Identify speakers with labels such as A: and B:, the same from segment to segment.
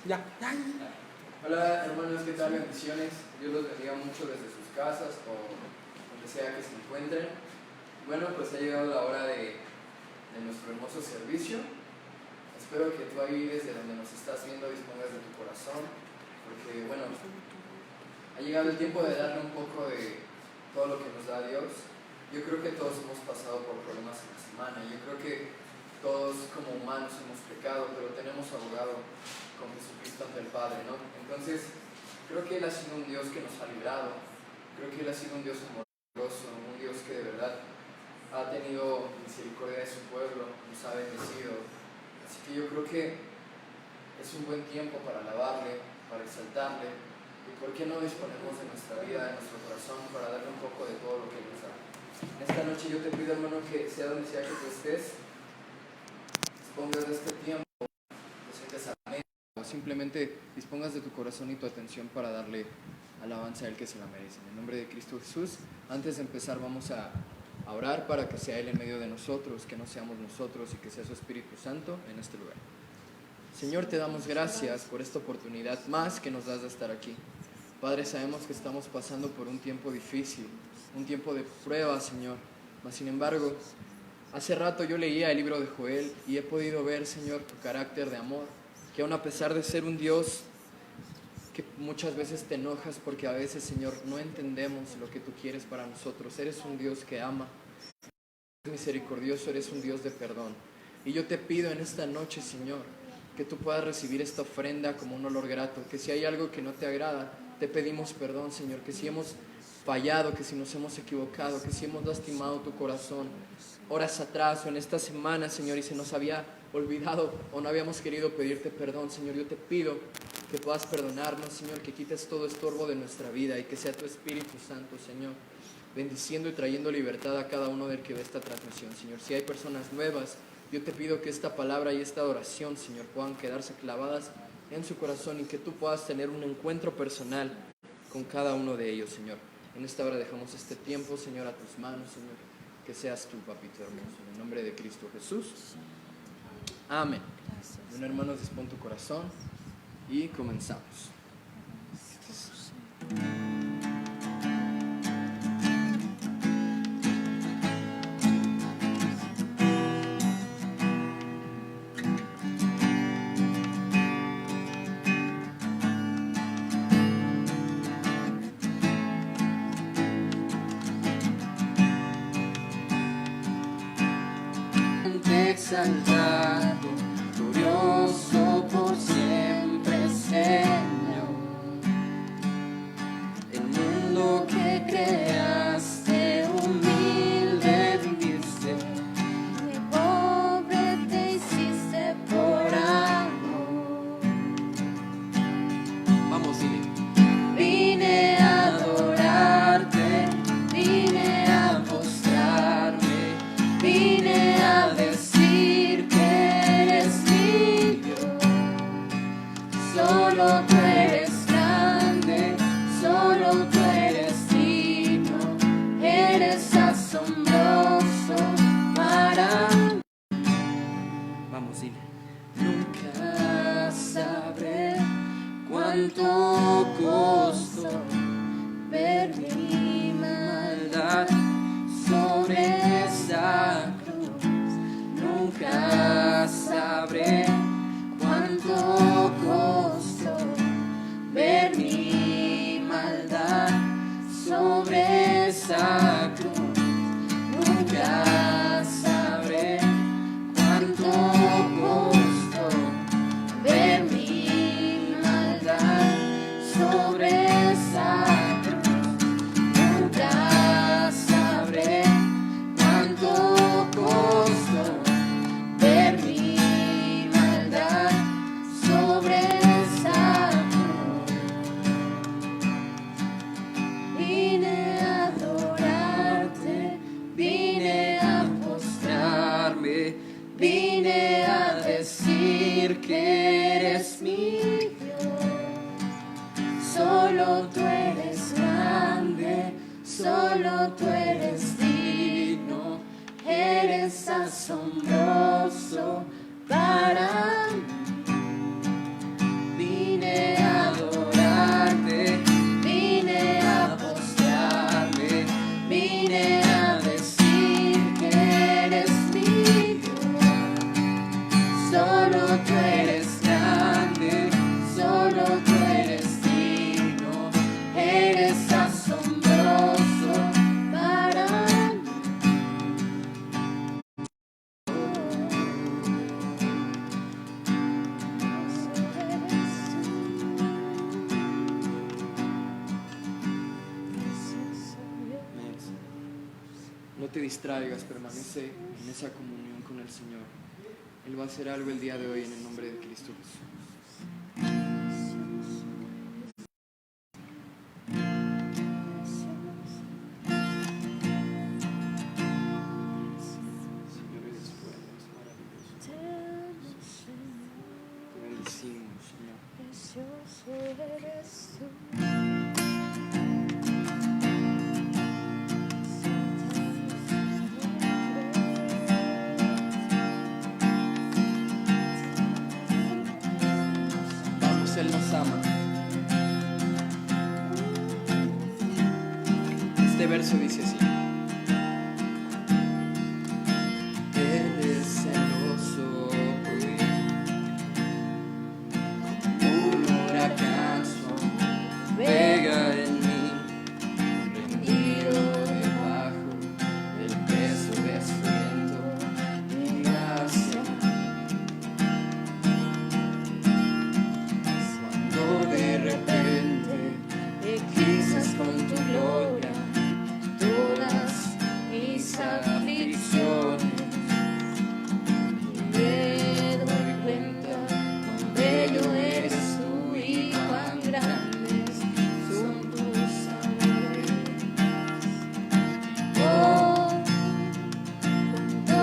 A: Ya.
B: Hola hermanos, ¿qué tal? Bendiciones. Dios los bendiga mucho desde sus casas o donde sea que se encuentren. Bueno, pues ha llegado la hora de nuestro hermoso servicio. Espero que tú ahí desde donde nos estás viendo dispongas de tu corazón, porque bueno, ha llegado el tiempo de darle un poco de todo lo que nos da Dios. Yo creo que todos hemos pasado por problemas en la semana. Yo creo que todos como humanos hemos pecado, pero tenemos abogado con Jesucristo ante el Padre, ¿no? Entonces, creo que Él ha sido un Dios que nos ha librado. Creo que Él ha sido un Dios amoroso, un Dios que de verdad ha tenido misericordia de su pueblo, nos ha bendecido. Así que yo creo que es un buen tiempo para alabarle, para exaltarle. ¿Y por qué no disponemos de nuestra vida, de nuestro corazón, para darle un poco de todo lo que Él nos da? En esta noche yo te pido, hermano, que sea donde sea que tú estés, dispongas de este tiempo, te sientes amén, o simplemente dispongas de tu corazón y tu atención para darle alabanza a Él que se la merece. En el nombre de Cristo Jesús, antes de empezar vamos a orar para que sea Él en medio de nosotros, que no seamos nosotros y que sea su Espíritu Santo en este lugar. Señor, te damos gracias por esta oportunidad más que nos das de estar aquí. Padre, sabemos que estamos pasando por un tiempo difícil, un tiempo de prueba, Señor. Mas, sin embargo, hace rato yo leía el libro de Joel y he podido ver, Señor, tu carácter de amor, que aun a pesar de ser un Dios que muchas veces te enojas porque a veces, Señor, no entendemos lo que tú quieres para nosotros. Eres un Dios que ama, eres misericordioso, eres un Dios de perdón. Y yo te pido en esta noche, Señor, que tú puedas recibir esta ofrenda como un olor grato, que si hay algo que no te agrada, te pedimos perdón, Señor, que si hemos fallado, que si nos hemos equivocado, que si hemos lastimado tu corazón horas atrás o en esta semana, Señor, y se nos había olvidado o no habíamos querido pedirte perdón, Señor, yo te pido que puedas perdonarnos, Señor, que quites todo estorbo de nuestra vida y que sea tu Espíritu Santo, Señor, bendiciendo y trayendo libertad a cada uno del que ve esta transmisión, Señor. Si hay personas nuevas, yo te pido que esta palabra y esta oración, Señor, puedan quedarse clavadas en su corazón y que tú puedas tener un encuentro personal con cada uno de ellos, Señor. En esta hora dejamos este tiempo, Señor, a tus manos, Señor. Que seas tú, papito hermoso. En el nombre de Cristo Jesús. Amén. Bueno, hermanos, dispón tu corazón y comenzamos.
C: Exaltado, glorioso por siempre, Señor. El mundo que creaste, humilde viviste, de pobre te hiciste por amor.
B: Vamos, dile.
C: Vine a adorarte, vine a postrarme, vine a decir que eres mi Dios. Solo tú eres grande, solo tú eres digno, eres asombroso para mí.
B: Vamos, dile.
C: Nunca sabré cuánto costó ver mi maldad sobre esa cruz. Nunca sabré cuánto costó ver mi maldad sobre esa cruz. Nunca sabré cuánto costó ver mi maldad sobre esa cruz. Nunca sabré cuánto costó ver mi maldad sobre esa cruz. Vine a adorarte, vine a postrarme, vine a decir que eres mi Dios. Solo tú eres grande, solo tú eres digno, eres asombroso para mí.
B: te distraigas, permanece en esa comunión con el Señor. Él va a hacer algo el día de hoy en el nombre de Cristo Jesús. Señor, eres bueno, eres maravilloso. Te bendecimos, Señor.
C: Precioso eres tú.
B: Vamos, Él nos ama. Este verso dice así: Él es celoso por mí, un huracán pega en mí, rendido debajo del peso de su viento y gracia. Cuando de repente eclipsas con tu gloria todas mis aflicciones, me doy cuenta cuán bello eres tú y cuán grandes son tus amores. Oh, cuánto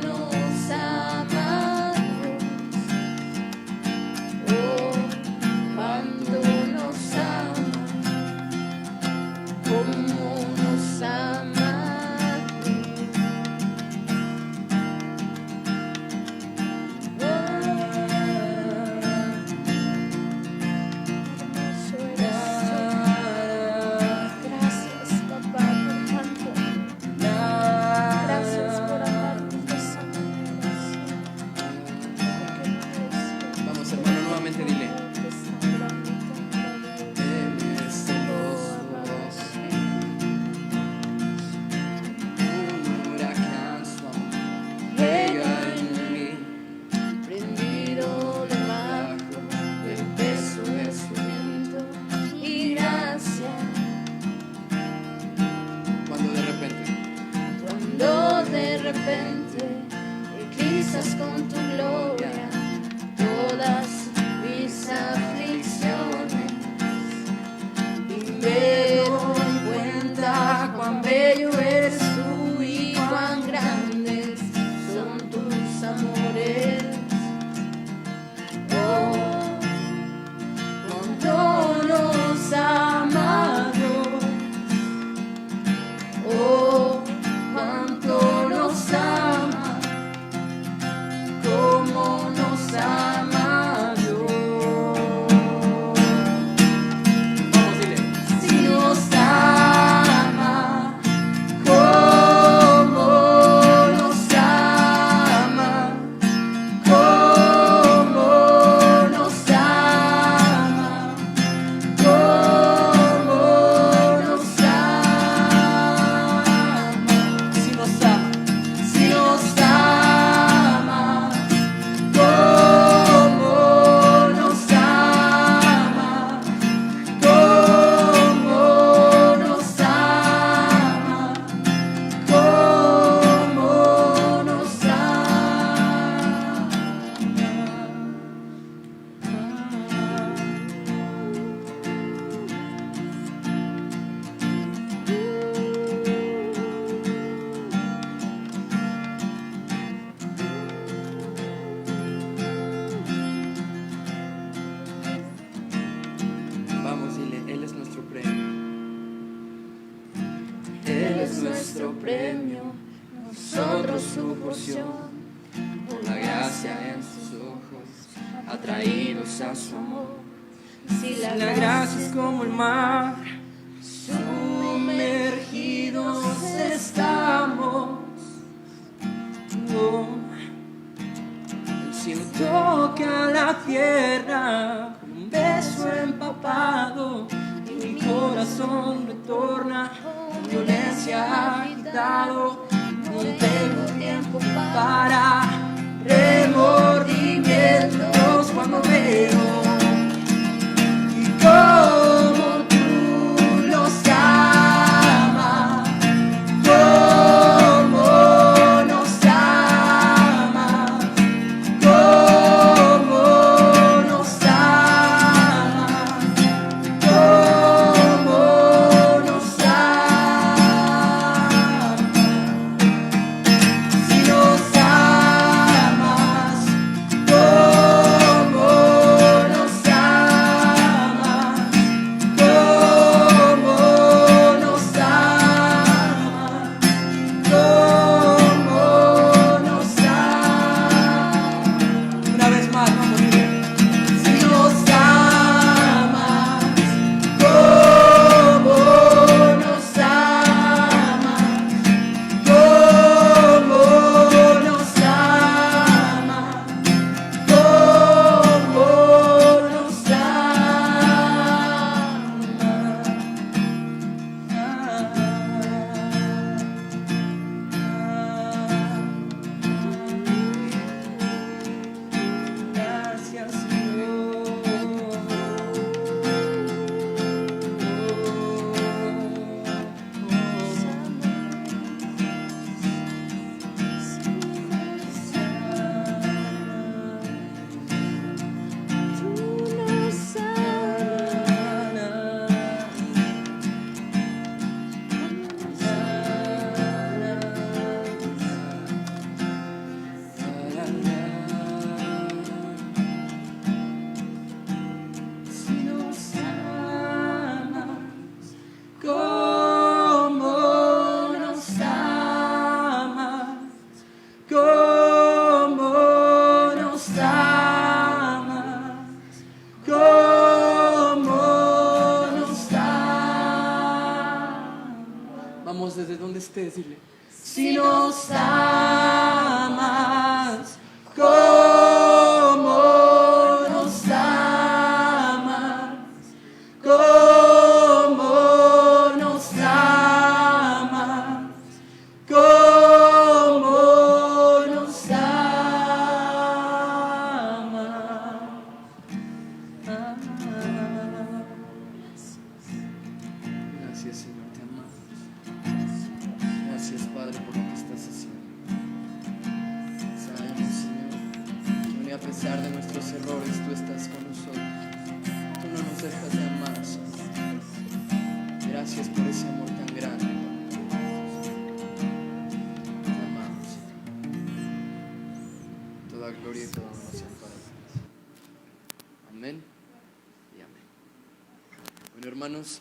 B: nos ama Dios. Oh, cuánto nos ama, cómo nos ama Dios. Gracias, papá, por tanto. Gracias por amarnos de esa manera. Vamos, hermano, nuevamente dile. Él es celoso, un huracán pega en mí, prendido debajo del peso de su viento y gracia. Cuando de repente eclipsas con tu gloria todas mis aflicciones, y me doy cuenta cuán bello eres tú y cuán grandes son tus amores. Oh, cuánto nos ama Dios. Oh, cuánto nos ama, cómo nos ama Dios. Vamos, dile. Si nos ama, cómo nos ama, cómo nos ama, cómo nos ama. Si nos ama, si nos ama, cómo nos ama, cómo nos ama, cómo nos Vamos, dile, Él es nuestro premio. Él es nuestro premio, nosotros su porción. Por la gracia en sus ojos, atraídos a su amor. Si la gracia es como el mar, sumergidos estamos. Oh, el cielo toca la tierra con un beso empapado, y mi corazón retorna con violencia agitado. No tengo tiempo para remordimientos cuando veo y cómo tú los amas, cómo ustedes, dile.
A: Si nos amas, ¿cómo nos amas? ¿Cómo nos amas? ¿Cómo nos amas?
B: Gracias, Señor, te amamos. Gracias, Padre, por lo que estás haciendo. Sabemos, Señor, que aun y a pesar de nuestros errores, tú estás con nosotros. Tú no nos dejas de amar, Señor. Gracias por ese amor tan grande, Padre. Te amamos, Señor. Toda gloria y toda honor sean para ti. Amén y amén. Bueno, hermanos,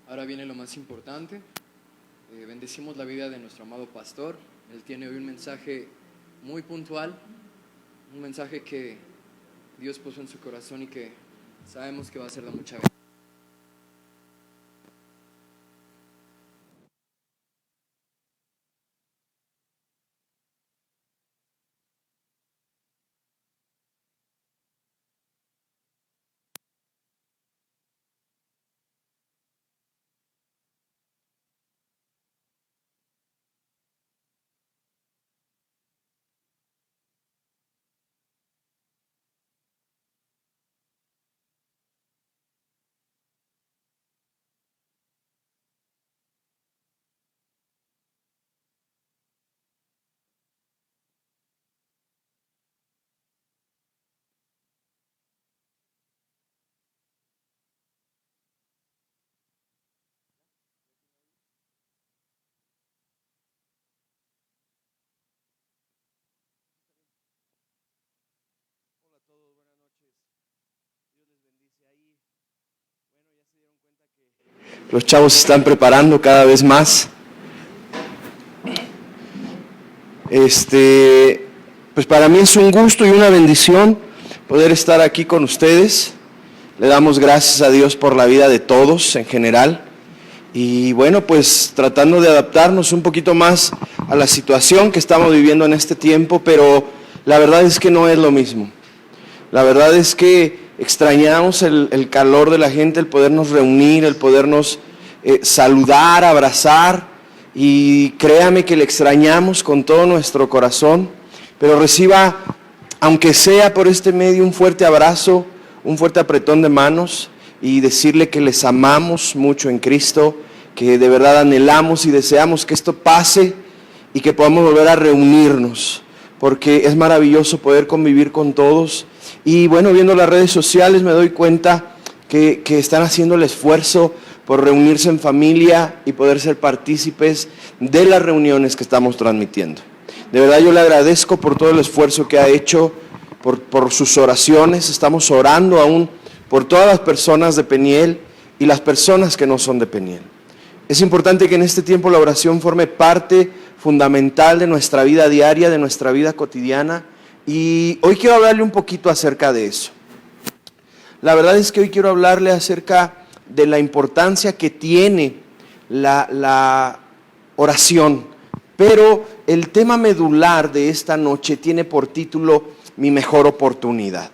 B: ahora viene lo más importante. Bendecimos la vida de nuestro amado pastor. Él tiene hoy un mensaje muy puntual, un mensaje que Dios puso en su corazón y que sabemos que va a ser de mucha bendición.
D: Hola a todos, buenas noches. Dios les bendice ahí. Bueno, ya se dieron cuenta que los chavos se están preparando cada vez más. Pues para mí es un gusto y una bendición poder estar aquí con ustedes. Le damos gracias a Dios por la vida de todos en general. Y bueno, pues tratando de adaptarnos un poquito más a la situación que estamos viviendo en este tiempo, pero la verdad es que no es lo mismo. La verdad es que extrañamos el calor de la gente, el podernos reunir, el podernos saludar, abrazar, y créame que le extrañamos con todo nuestro corazón, pero reciba, aunque sea por este medio, un fuerte abrazo, un fuerte apretón de manos, y decirle que les amamos mucho en Cristo, que de verdad anhelamos y deseamos que esto pase y que podamos volver a reunirnos, porque es maravilloso poder convivir con todos. Y bueno, viendo las redes sociales me doy cuenta que están haciendo el esfuerzo por reunirse en familia y poder ser partícipes de las reuniones que estamos transmitiendo. De verdad yo le agradezco por todo el esfuerzo que ha hecho, por sus oraciones. Estamos orando aún por todas las personas de Peniel y las personas que no son de Peniel. Es importante que en este tiempo la oración forme parte fundamental de nuestra vida diaria, de nuestra vida cotidiana, y hoy quiero hablarle un poquito acerca de eso. La verdad es que hoy quiero hablarle acerca de la importancia que tiene la oración, pero el tema medular de esta noche tiene por título Mi mejor oportunidad.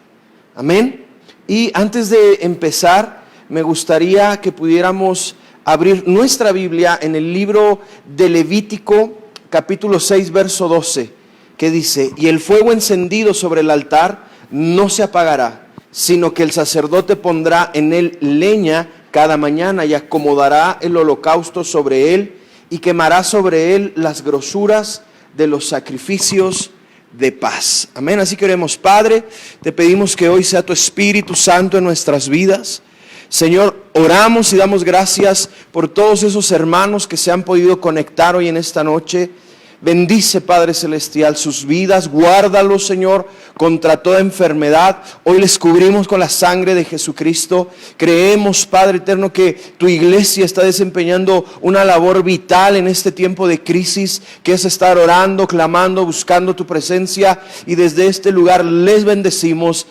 D: Amén. Y antes de empezar, me gustaría que pudiéramos abrir nuestra Biblia en el libro de Levítico, capítulo 6, verso 12, que dice: y el fuego encendido sobre el altar no se apagará, sino que el sacerdote pondrá en él leña cada mañana y acomodará el holocausto sobre él y quemará sobre él las grosuras de los sacrificios de paz. Amén. Así que oremos. Padre, te pedimos que hoy sea tu Espíritu Santo en nuestras vidas. Señor, oramos y damos gracias por todos esos hermanos que se han podido conectar hoy en esta noche. Bendice, Padre Celestial, sus vidas, guárdalos, Señor, contra toda enfermedad. Hoy les cubrimos con la sangre de Jesucristo. Creemos, Padre eterno, que tu iglesia está desempeñando una labor vital en este tiempo de crisis, que es estar orando, clamando, buscando tu presencia, y desde este lugar les bendecimos.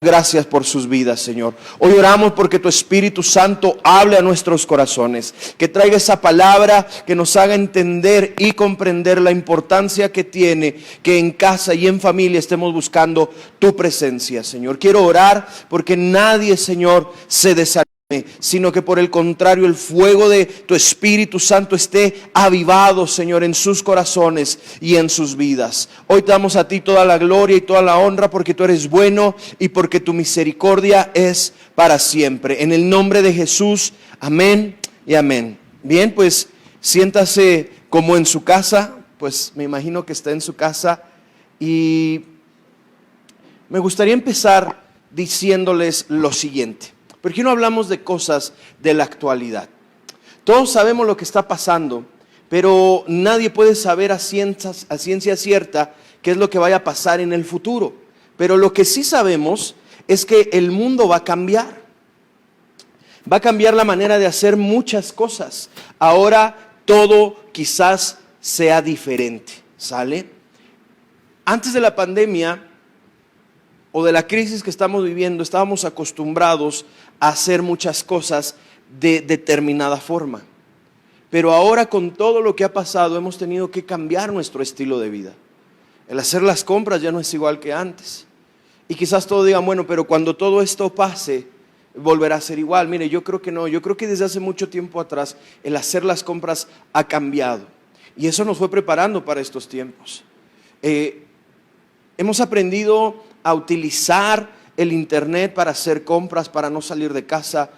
D: Gracias por sus vidas, Señor. Hoy oramos porque tu Espíritu Santo hable a nuestros corazones, que traiga esa palabra que nos haga entender y comprender la importancia que tiene que en casa y en familia estemos buscando tu presencia, Señor. Quiero orar porque nadie, Señor, se desanime, sino que por el contrario el fuego de tu Espíritu Santo esté avivado, Señor, en sus corazones y en sus vidas. Hoy te damos a ti toda la gloria y toda la honra porque tú eres bueno y porque tu misericordia es para siempre. En el nombre de Jesús, amén y amén. Bien, pues siéntase como en su casa, pues me imagino que está en su casa, y me gustaría empezar diciéndoles lo siguiente. ¿Por qué no hablamos de cosas de la actualidad? Todos sabemos lo que está pasando, pero nadie puede saber a ciencia cierta qué es lo que vaya a pasar en el futuro. Pero lo que sí sabemos es que el mundo va a cambiar. Va a cambiar la manera de hacer muchas cosas. Ahora todo quizás sea diferente, ¿sale? Antes de la pandemia o de la crisis que estamos viviendo, estábamos acostumbrados a hacer muchas cosas de determinada forma. Pero ahora, con todo lo que ha pasado, hemos tenido que cambiar nuestro estilo de vida. El hacer las compras ya no es igual que antes. Y quizás todos digan, bueno, pero cuando todo esto pase, volverá a ser igual. Mire, yo creo que no. Yo creo que desde hace mucho tiempo atrás el hacer las compras ha cambiado. Y eso nos fue preparando para estos tiempos. Hemos aprendido a utilizar el internet para hacer compras, para no salir de casa,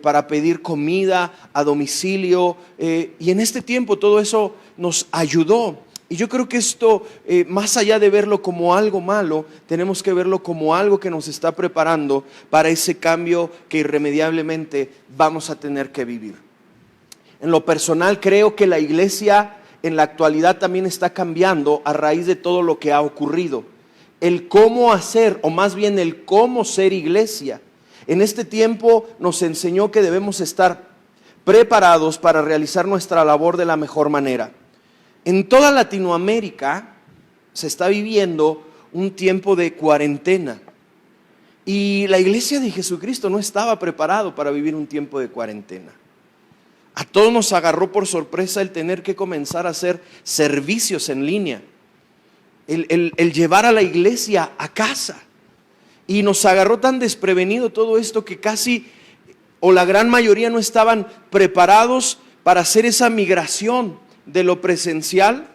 D: para pedir comida a domicilio, y en este tiempo todo eso nos ayudó. Y yo creo que esto, más allá de verlo como algo malo, tenemos que verlo como algo que nos está preparando para ese cambio que irremediablemente vamos a tener que vivir. En lo personal, creo que la iglesia en la actualidad también está cambiando a raíz de todo lo que ha ocurrido. El cómo hacer, o más bien el cómo ser iglesia, en este tiempo nos enseñó que debemos estar preparados para realizar nuestra labor de la mejor manera. En toda Latinoamérica se está viviendo un tiempo de cuarentena, y la iglesia de Jesucristo no estaba preparado para vivir un tiempo de cuarentena. A todos nos agarró por sorpresa el tener que comenzar a hacer servicios en línea. El llevar a la iglesia a casa, y nos agarró tan desprevenido todo esto que casi, o la gran mayoría, no estaban preparados para hacer esa migración de lo presencial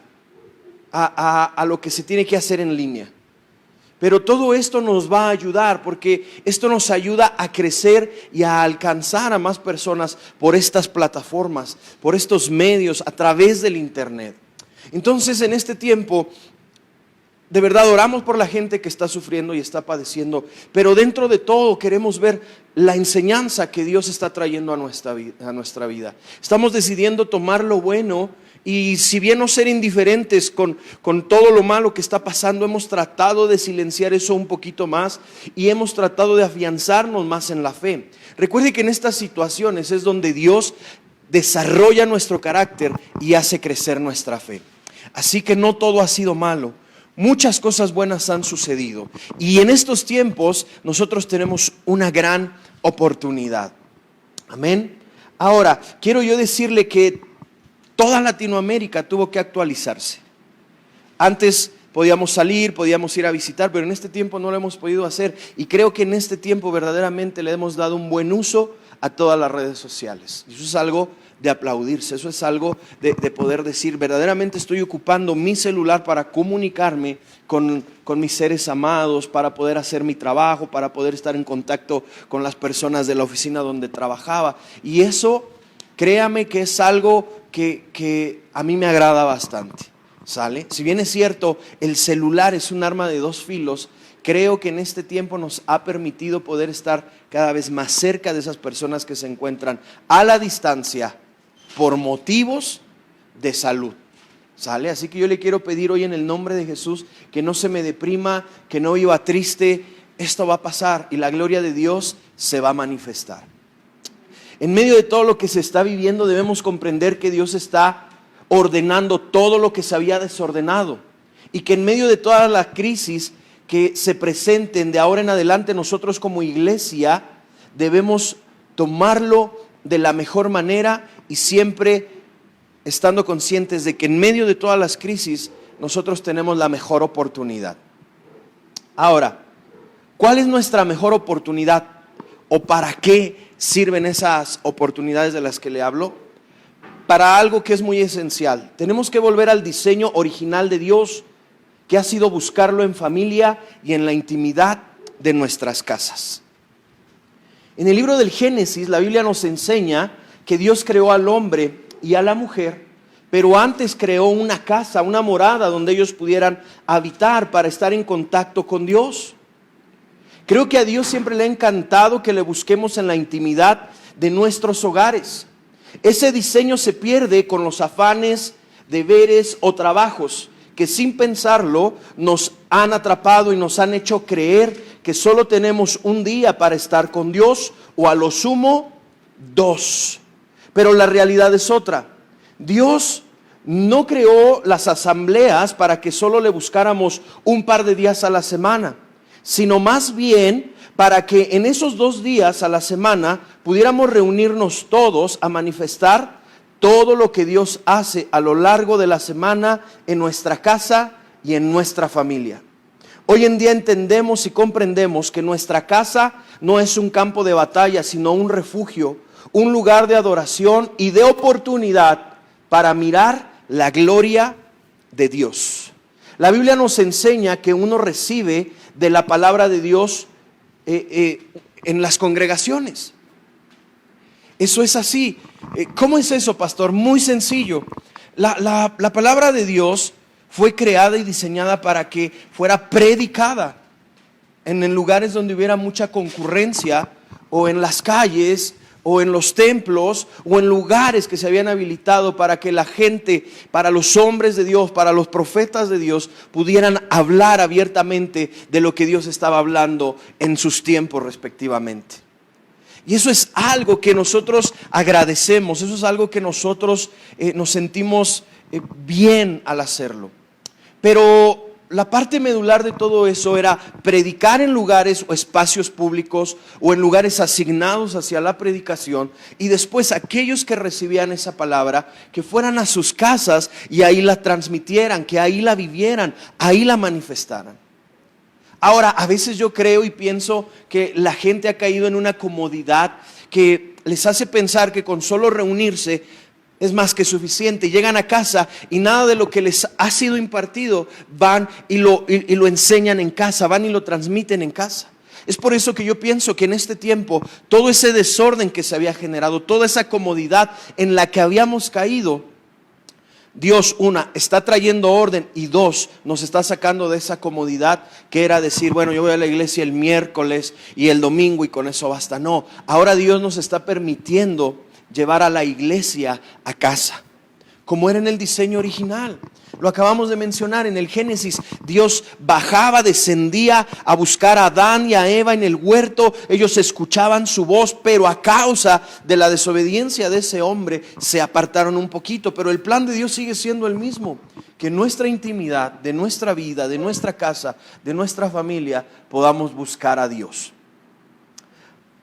D: a lo que se tiene que hacer en línea. Pero todo esto nos va a ayudar, porque esto nos ayuda a crecer y a alcanzar a más personas por estas plataformas, por estos medios, a través del internet. Entonces, en este tiempo, de verdad oramos por la gente que está sufriendo y está padeciendo, pero dentro de todo queremos ver la enseñanza que Dios está trayendo a nuestra vida. Estamos decidiendo tomar lo bueno, y si bien no ser indiferentes con todo lo malo que está pasando, hemos tratado de silenciar eso un poquito más y hemos tratado de afianzarnos más en la fe. Recuerde que en estas situaciones es donde Dios desarrolla nuestro carácter y hace crecer nuestra fe. Así que no todo ha sido malo. Muchas cosas buenas han sucedido, y en estos tiempos nosotros tenemos una gran oportunidad. Amén. Ahora, quiero yo decirle que toda Latinoamérica tuvo que actualizarse. Antes podíamos salir, podíamos ir a visitar, pero en este tiempo no lo hemos podido hacer, y creo que en este tiempo verdaderamente le hemos dado un buen uso a todas las redes sociales. Eso es algo de aplaudirse, eso es algo de poder decir, verdaderamente estoy ocupando mi celular para comunicarme con mis seres amados, para poder hacer mi trabajo, para poder estar en contacto con las personas de la oficina donde trabajaba. Y eso, créame que es algo que a mí me agrada bastante, ¿sale? Si bien es cierto, el celular es un arma de dos filos, creo que en este tiempo nos ha permitido poder estar cada vez más cerca de esas personas que se encuentran a la distancia por motivos de salud, ¿sale? Así que yo le quiero pedir hoy en el nombre de Jesús que no se me deprima, que no viva triste. Esto va a pasar y la gloria de Dios se va a manifestar. En medio de todo lo que se está viviendo, debemos comprender que Dios está ordenando todo lo que se había desordenado, y que en medio de toda la crisis que se presenten de ahora en adelante, nosotros como iglesia debemos tomarlo de la mejor manera y siempre estando conscientes de que en medio de todas las crisis nosotros tenemos la mejor oportunidad. Ahora, ¿cuál es nuestra mejor oportunidad? ¿O para qué sirven esas oportunidades de las que le hablo? Para algo que es muy esencial. Tenemos que volver al diseño original de Dios, que ha sido buscarlo en familia y en la intimidad de nuestras casas. En el libro del Génesis, la Biblia nos enseña que Dios creó al hombre y a la mujer, pero antes creó una casa, una morada donde ellos pudieran habitar para estar en contacto con Dios. Creo que a Dios siempre le ha encantado que le busquemos en la intimidad de nuestros hogares. Ese diseño se pierde con los afanes, deberes o trabajos que sin pensarlo nos han atrapado y nos han hecho creer que solo tenemos un día para estar con Dios o a lo sumo 2. Pero la realidad es otra. Dios no creó las asambleas para que solo le buscáramos un par de días a la semana, sino más bien para que en esos 2 días a la semana pudiéramos reunirnos todos a manifestar todo lo que Dios hace a lo largo de la semana en nuestra casa y en nuestra familia. Hoy en día entendemos y comprendemos que nuestra casa no es un campo de batalla, sino un refugio, un lugar de adoración y de oportunidad para mirar la gloria de Dios. La Biblia nos enseña que uno recibe de la palabra de Dios en las congregaciones. Eso es así. ¿Cómo es eso, pastor? Muy sencillo. La palabra de Dios fue creada y diseñada para que fuera predicada en lugares donde hubiera mucha concurrencia, o en las calles, o en los templos, o en lugares que se habían habilitado para que la gente, para los hombres de Dios, para los profetas de Dios, pudieran hablar abiertamente de lo que Dios estaba hablando en sus tiempos respectivamente. Y eso es algo que nosotros agradecemos, eso es algo que nosotros nos sentimos bien al hacerlo. Pero la parte medular de todo eso era predicar en lugares o espacios públicos o en lugares asignados hacia la predicación, y después aquellos que recibían esa palabra que fueran a sus casas y ahí la transmitieran, que ahí la vivieran, ahí la manifestaran. Ahora, a veces yo creo y pienso que la gente ha caído en una comodidad que les hace pensar que con solo reunirse es más que suficiente. Llegan a casa y nada de lo que les ha sido impartido van y lo enseñan en casa, van y lo transmiten en casa. Es por eso que yo pienso que en este tiempo todo ese desorden que se había generado, toda esa comodidad en la que habíamos caído, Dios, 1, está trayendo orden, y 2, nos está sacando de esa comodidad que era decir, bueno, yo voy a la iglesia el miércoles y el domingo y con eso basta. No, ahora Dios nos está permitiendo llevar a la iglesia a casa, como era en el diseño original. Lo acabamos de mencionar en el Génesis. Dios bajaba, descendía a buscar a Adán y a Eva en el huerto. Ellos escuchaban su voz, pero a causa de la desobediencia de ese hombre se apartaron un poquito. Pero el plan de Dios sigue siendo el mismo: que en nuestra intimidad, de nuestra vida, de nuestra casa, de nuestra familia, podamos buscar a Dios.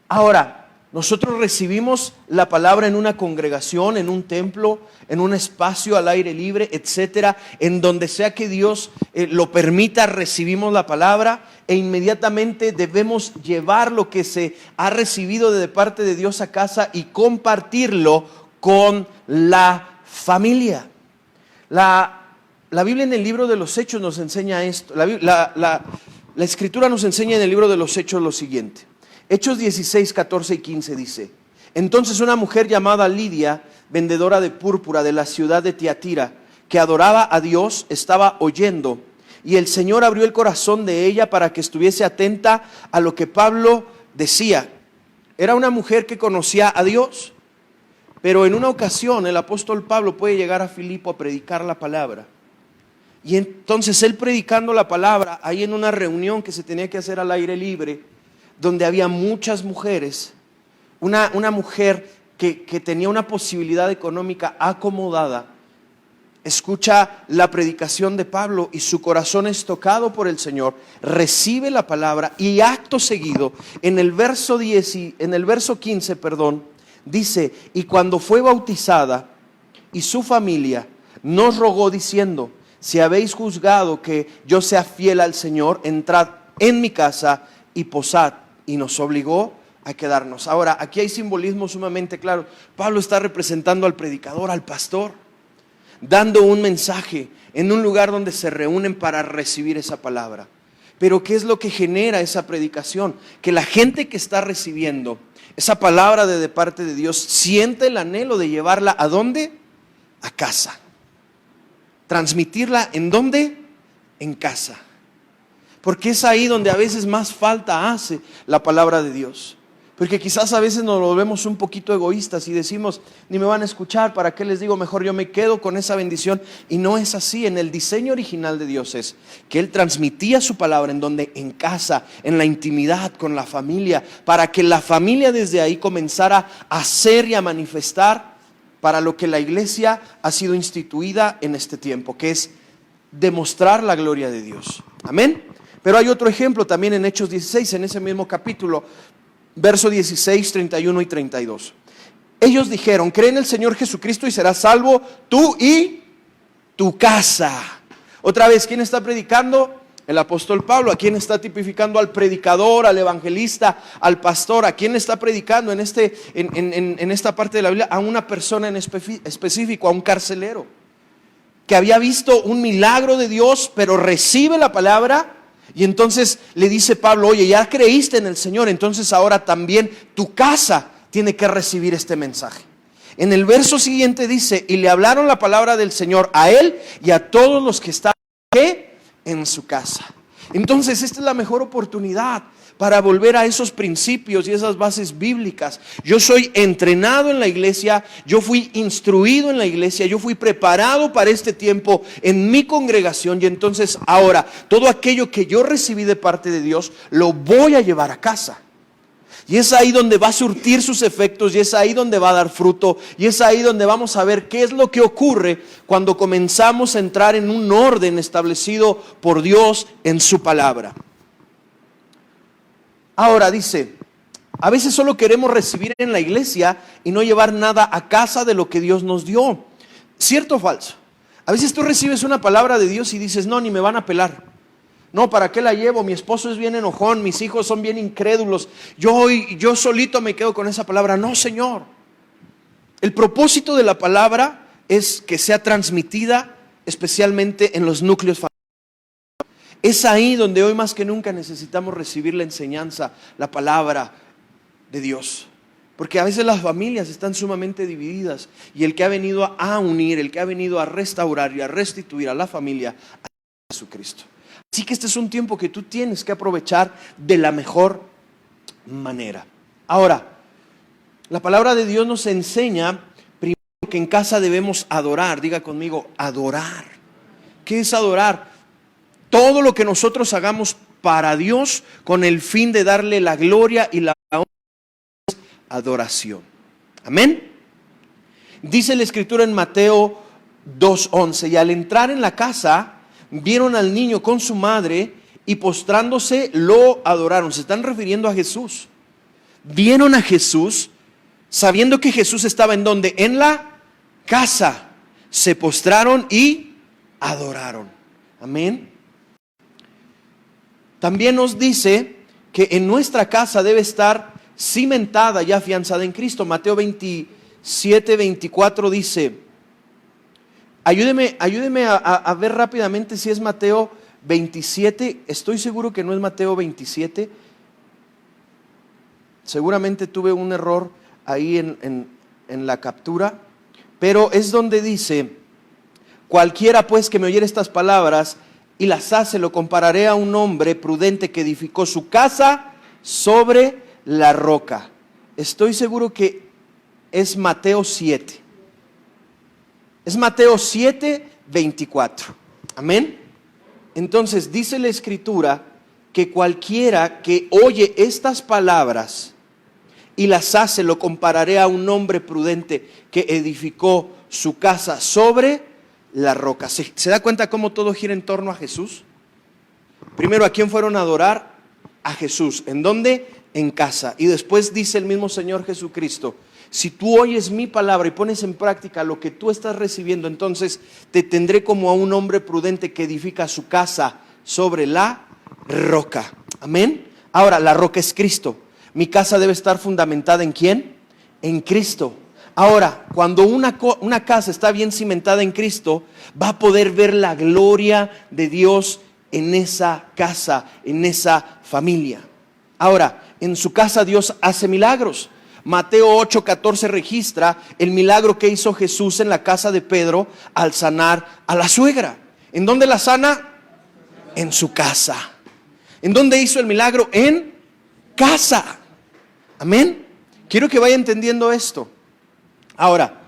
D: Ahora, nosotros recibimos la palabra en una congregación, en un templo, en un espacio al aire libre, etcétera. En donde sea que Dios lo permita, recibimos la palabra e inmediatamente debemos llevar lo que se ha recibido de parte de Dios a casa y compartirlo con la familia. La Biblia en el libro de los Hechos nos enseña esto. La Escritura nos enseña en el libro de los Hechos lo siguiente. Hechos 16, 14 y 15 dice: entonces una mujer llamada Lidia, vendedora de púrpura de la ciudad de Tiatira, que adoraba a Dios, estaba oyendo, y el Señor abrió el corazón de ella para que estuviese atenta a lo que Pablo decía. Era una mujer que conocía a Dios, pero en una ocasión el apóstol Pablo puede llegar a Filipo a predicar la palabra. Y entonces él predicando la palabra ahí en una reunión que se tenía que hacer al aire libre, donde había muchas mujeres, una mujer que tenía una posibilidad económica acomodada, escucha la predicación de Pablo y su corazón es tocado por el Señor, recibe la palabra y acto seguido, en el verso 15, dice: y cuando fue bautizada y su familia nos rogó diciendo: si habéis juzgado que yo sea fiel al Señor, entrad en mi casa y posad. Y nos obligó a quedarnos. Ahora, aquí hay simbolismo sumamente claro. Pablo está representando al predicador, al pastor, dando un mensaje en un lugar donde se reúnen para recibir esa palabra. Pero ¿qué es lo que genera esa predicación? Que la gente que está recibiendo esa palabra de parte de Dios siente el anhelo de llevarla ¿a dónde? A casa. Transmitirla ¿en dónde? En casa. Porque es ahí donde a veces más falta hace la palabra de Dios. Porque quizás a veces nos volvemos un poquito egoístas y decimos: ni me van a escuchar, ¿para qué les digo? Mejor yo me quedo con esa bendición. Y no es así. En el diseño original de Dios es que Él transmitía su palabra en donde, en casa, en la intimidad, con la familia, para que la familia desde ahí comenzara a hacer y a manifestar para lo que la iglesia ha sido instituida en este tiempo, que es demostrar la gloria de Dios. Amén. Pero hay otro ejemplo también en Hechos 16, en ese mismo capítulo, verso 16, 31 y 32. Ellos dijeron: cree en el Señor Jesucristo y serás salvo tú y tu casa. Otra vez, ¿quién está predicando? El apóstol Pablo. ¿A quién está tipificando? Al predicador, al evangelista, al pastor. ¿A quién está predicando en esta parte de la Biblia? A una persona en específico, a un carcelero, que había visto un milagro de Dios, pero recibe la palabra. Y entonces le dice Pablo: oye, ya creíste en el Señor, entonces ahora también tu casa tiene que recibir este mensaje. En el verso siguiente dice: y le hablaron la palabra del Señor a él y a todos los que estaban en su casa. Entonces esta es la mejor oportunidad para volver a esos principios y esas bases bíblicas. Yo soy entrenado en la iglesia, yo fui instruido en la iglesia, yo fui preparado para este tiempo en mi congregación, y entonces ahora todo aquello que yo recibí de parte de Dios lo voy a llevar a casa. Y es ahí donde va a surtir sus efectos, y es ahí donde va a dar fruto, y es ahí donde vamos a ver qué es lo que ocurre cuando comenzamos a entrar en un orden establecido por Dios en su palabra. Ahora dice: a veces solo queremos recibir en la iglesia y no llevar nada a casa de lo que Dios nos dio. ¿Cierto o falso? A veces tú recibes una palabra de Dios y dices: no, ni me van a pelar. No, ¿para qué la llevo? Mi esposo es bien enojón, mis hijos son bien incrédulos. Yo solito me quedo con esa palabra. No, Señor. El propósito de la palabra es que sea transmitida especialmente en los núcleos familiares. Es ahí donde hoy más que nunca necesitamos recibir la enseñanza, la palabra de Dios. Porque a veces las familias están sumamente divididas, y el que ha venido a unir, el que ha venido a restaurar y a restituir a la familia a Jesucristo. Así que este es un tiempo que tú tienes que aprovechar de la mejor manera. Ahora, la palabra de Dios nos enseña primero que en casa debemos adorar. Diga conmigo: adorar. ¿Qué es adorar? Todo lo que nosotros hagamos para Dios con el fin de darle la gloria y la honra es adoración. Amén. Dice la escritura en Mateo 2:11: y al entrar en la casa vieron al niño con su madre y postrándose lo adoraron. Se están refiriendo a Jesús. Vieron a Jesús sabiendo que Jesús estaba ¿en dónde? En la casa. Se postraron y adoraron. Amén. También nos dice que en nuestra casa debe estar cimentada y afianzada en Cristo. Mateo 27, 24 dice, ayúdeme a ver rápidamente si es Mateo 27, estoy seguro que no es Mateo 27, seguramente tuve un error ahí en la captura, pero es donde dice, cualquiera pues que me oyere estas palabras y las hace, lo compararé a un hombre prudente que edificó su casa sobre la roca. Estoy seguro que es Mateo 7. Es Mateo 7, 24. Amén. Entonces dice la escritura que cualquiera que oye estas palabras y las hace, lo compararé a un hombre prudente que edificó su casa sobre la roca. ¿Se da cuenta cómo todo gira en torno a Jesús? Primero, ¿a quién fueron a adorar? A Jesús. ¿En dónde? En casa. Y después dice el mismo Señor Jesucristo: si tú oyes mi palabra y pones en práctica lo que tú estás recibiendo, entonces te tendré como a un hombre prudente que edifica su casa sobre la roca. Amén. Ahora, la roca es Cristo. Mi casa debe estar fundamentada ¿en quién? En Cristo. Ahora, cuando una casa está bien cimentada en Cristo, va a poder ver la gloria de Dios en esa casa, en esa familia. Ahora, en su casa Dios hace milagros. Mateo 8:14 registra el milagro que hizo Jesús en la casa de Pedro al sanar a la suegra. ¿En dónde la sana? En su casa. ¿En dónde hizo el milagro? En casa. Amén. Quiero que vaya entendiendo esto. Ahora,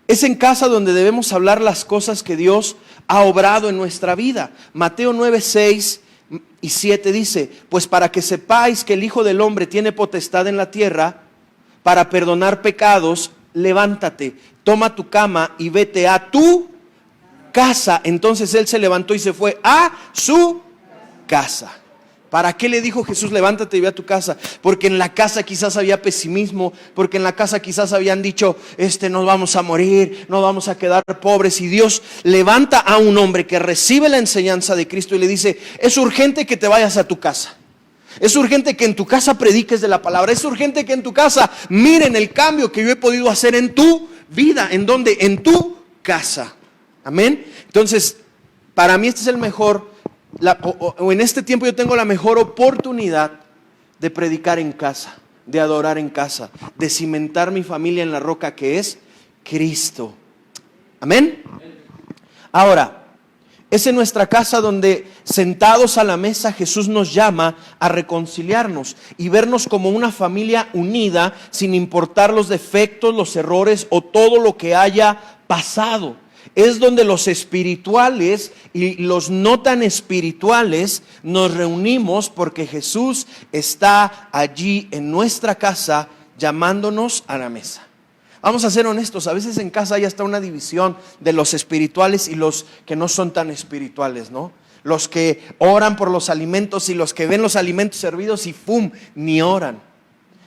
D: es en casa donde debemos hablar las cosas que Dios ha obrado en nuestra vida. Mateo 9:6 y 7 dice: pues para que sepáis que el Hijo del Hombre tiene potestad en la tierra para perdonar pecados, levántate, toma tu cama y vete a tu casa. Entonces él se levantó y se fue a su casa. ¿Para qué le dijo Jesús levántate y ve a tu casa? Porque en la casa quizás había pesimismo, porque en la casa quizás habían dicho nos vamos a morir, nos vamos a quedar pobres, y Dios levanta a un hombre que recibe la enseñanza de Cristo y le dice: es urgente que te vayas a tu casa, es urgente que en tu casa prediques de la palabra, es urgente que en tu casa miren el cambio que yo he podido hacer en tu vida. ¿En dónde? En tu casa. Amén. Entonces, para mí este es el mejor en este tiempo yo tengo la mejor oportunidad de predicar en casa, de adorar en casa, de cimentar mi familia en la roca que es Cristo. Amén. Ahora, es en nuestra casa donde, sentados a la mesa, Jesús nos llama a reconciliarnos y vernos como una familia unida, sin importar los defectos, los errores o todo lo que haya pasado. Es donde los espirituales y los no tan espirituales nos reunimos, porque Jesús está allí en nuestra casa llamándonos a la mesa. Vamos a ser honestos, a veces en casa hay hasta una división de los espirituales y los que no son tan espirituales, ¿no? Los que oran por los alimentos y los que ven los alimentos servidos y ¡pum!, ni oran.